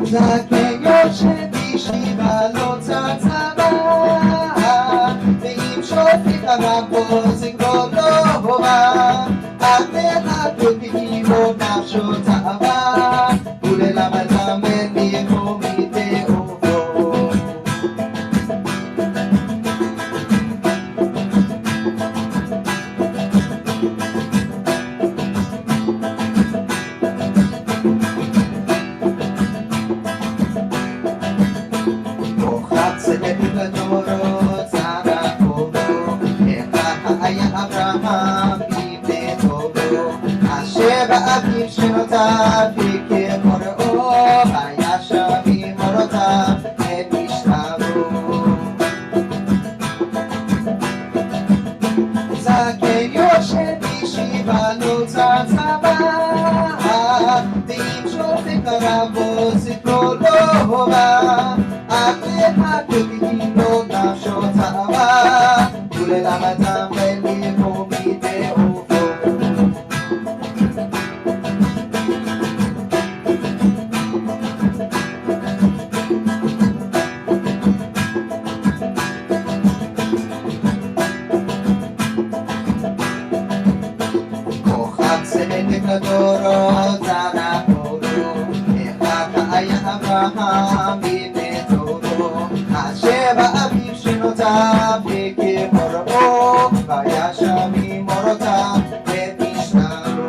זקן יושב בישיבה לא צצבה, ואם שופט הרב בו זכרו לא הורה, אך לחכות בקירו נפשו תאווה, וללמדם את מקום מדעובו. כוכב צדק לדורות צרה קורו, אחד היה אברהם בימי דורו, אשר באביב שנותיו וכבוראו, וישב ממורותיו את משנהו. זקן יושב בישיבה לא צצבה, ואם שופט הרב בו זכרו לא הורה, אך לחכות בקירו נפשו תאווה, וללמדם אל מקום מדעובו. כוכב צדק לדורות זרע אורו, אחד היה אברהם בימי דורו, אשר באביב שנותיו וכבוראו, וישב ממורותיו את משנהו.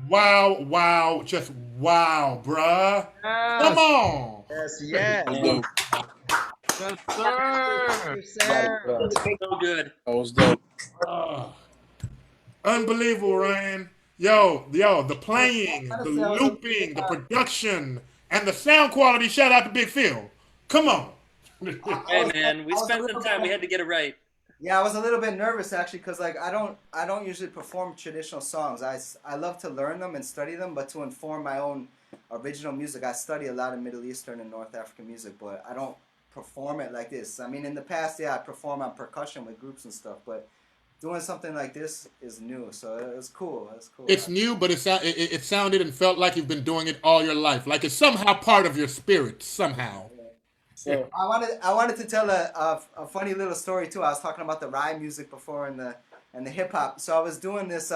Wow, wow, just wow, bruh. Come on. Yes, yes. Yes, sir. So good. That was dope. Unbelievable, Ryan. Yo, the playing, the looping, the production, and the sound quality. Shout out to Big Phil. Come on. Hey man, we spent some time. We had to get it right. Yeah, I was a little bit nervous actually, because like I don't usually perform traditional songs. I love to learn them and study them, but to inform my own original music, I study a lot of Middle Eastern and North African music, but I don't perform it like this. I mean, in the past, yeah, I perform on percussion with groups and stuff, but doing something like this is new, so it was cool. It was cool. It's new, but it sounded and felt like you've been doing it all your life, like it's somehow part of your spirit somehow. So I wanted to tell a funny little story too. I was talking about the rhyme music before and the hip hop. So I was doing this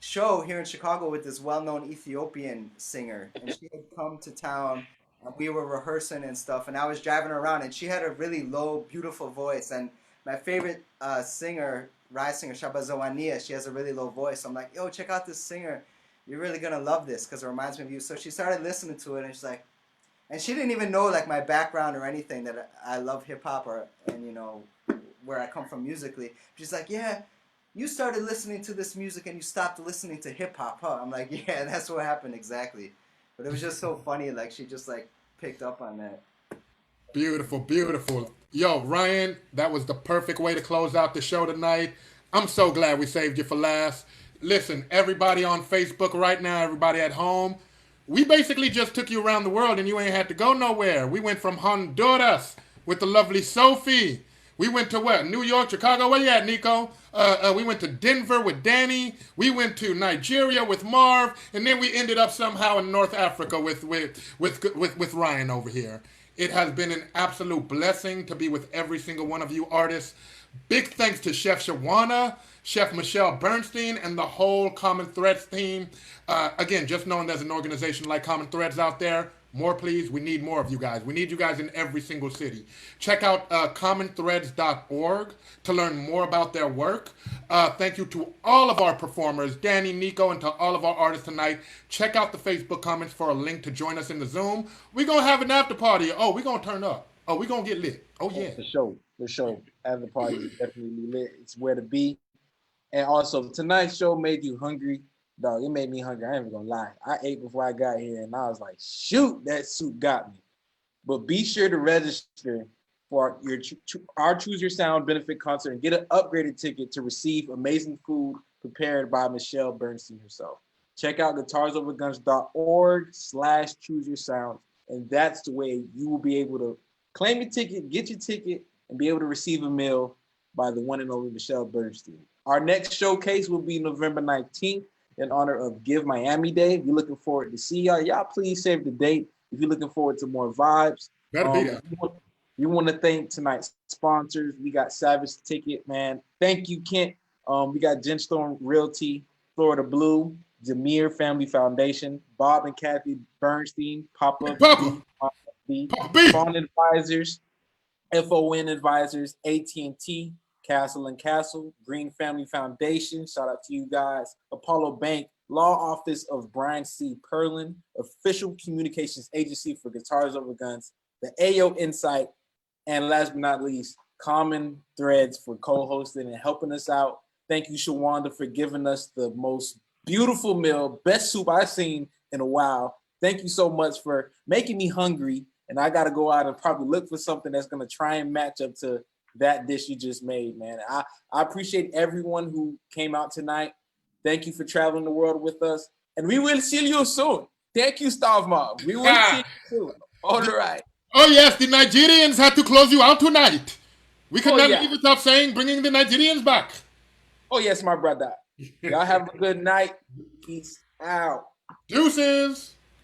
show here in Chicago with this well-known Ethiopian singer, and she had come to town, and we were rehearsing and stuff. And I was driving her around, and she had a really low, beautiful voice. And my favorite singer, Rai singer, Shabazowania, she has a really low voice. I'm like, yo, check out this singer. You're really gonna love this because it reminds me of you. So she started listening to it, and she's like. And she didn't even know like my background or anything, that I love hip hop and you know where I come from musically. She's like, yeah, you started listening to this music and you stopped listening to hip hop, huh? I'm like, yeah, that's what happened exactly. But it was just so funny, like she just like picked up on that. Beautiful, beautiful. Yo, Ryan, that was the perfect way to close out the show tonight. I'm so glad we saved you for last. Listen, everybody on Facebook right now, everybody at home, we basically just took you around the world and you ain't had to go nowhere. We went from Honduras with the lovely Sophie. We went to what? New York, Chicago. Where you at, Nico? We went to Denver with Danny. We went to Nigeria with Marv, and then we ended up somehow in North Africa with Ryan over here. It has been an absolute blessing to be with every single one of you artists. Big thanks to Chef Shawana, Chef Michelle Bernstein, and the whole Common Threads team. Again, just knowing there's an organization like Common Threads out there, more please, we need more of you guys. We need you guys in every single city. Check out commonthreads.org to learn more about their work. Thank you to all of our performers, Danny, Nico, and to all of our artists tonight. Check out the Facebook comments for a link to join us in the Zoom. We're going to have an after party. Oh, we're going to turn up. Oh, we're going to get lit. Oh, yeah. For sure. For sure. After party is definitely lit. It's where to be. And also, tonight's show made you hungry. Dog, it made me hungry. I ain't even gonna lie. I ate before I got here, and I was like, shoot, that soup got me. But be sure to register for our Choose Your Sound benefit concert and get an upgraded ticket to receive amazing food prepared by Michelle Bernstein herself. Check out guitarsoverguns.org/chooseyoursound, and that's the way you will be able to claim your ticket, get your ticket, and be able to receive a meal by the one and only Michelle Bernstein. Our next showcase will be November 19th in honor of Give Miami Day. We're looking forward to see y'all. Y'all please save the date if you're looking forward to more vibes. We want to thank tonight's sponsors. We got Savage Ticket, man. Thank you, Kent. We got GenStone Realty, Florida Blue, Diermeier Family Foundation, Bob and Kathy Bernstein, Papa B, Fawn Advisors, FON Advisors, AT&T, Cassel and Cassel, Green Family Foundation. Shout out to you guys. Apollo Bank, Law Office of Brian C. Perlin, official communications agency for Guitars Over Guns, the AO Insight, and last but not least, Common Threads for co-hosting and helping us out. Thank you, Shawanda, for giving us the most beautiful meal, best soup I've seen in a while. Thank you so much for making me hungry, and I got to go out and probably look for something that's going to try and match up to that dish you just made, man. I appreciate everyone who came out tonight. Thank you for traveling the world with us, and we will see you soon. Thank you, Staff Mob. We will see you soon. All right. Oh, yes, the Nigerians had to close you out tonight. We could not leave without saying bringing the Nigerians back. Oh, yes, my brother. Y'all have a good night. Peace out. Deuces.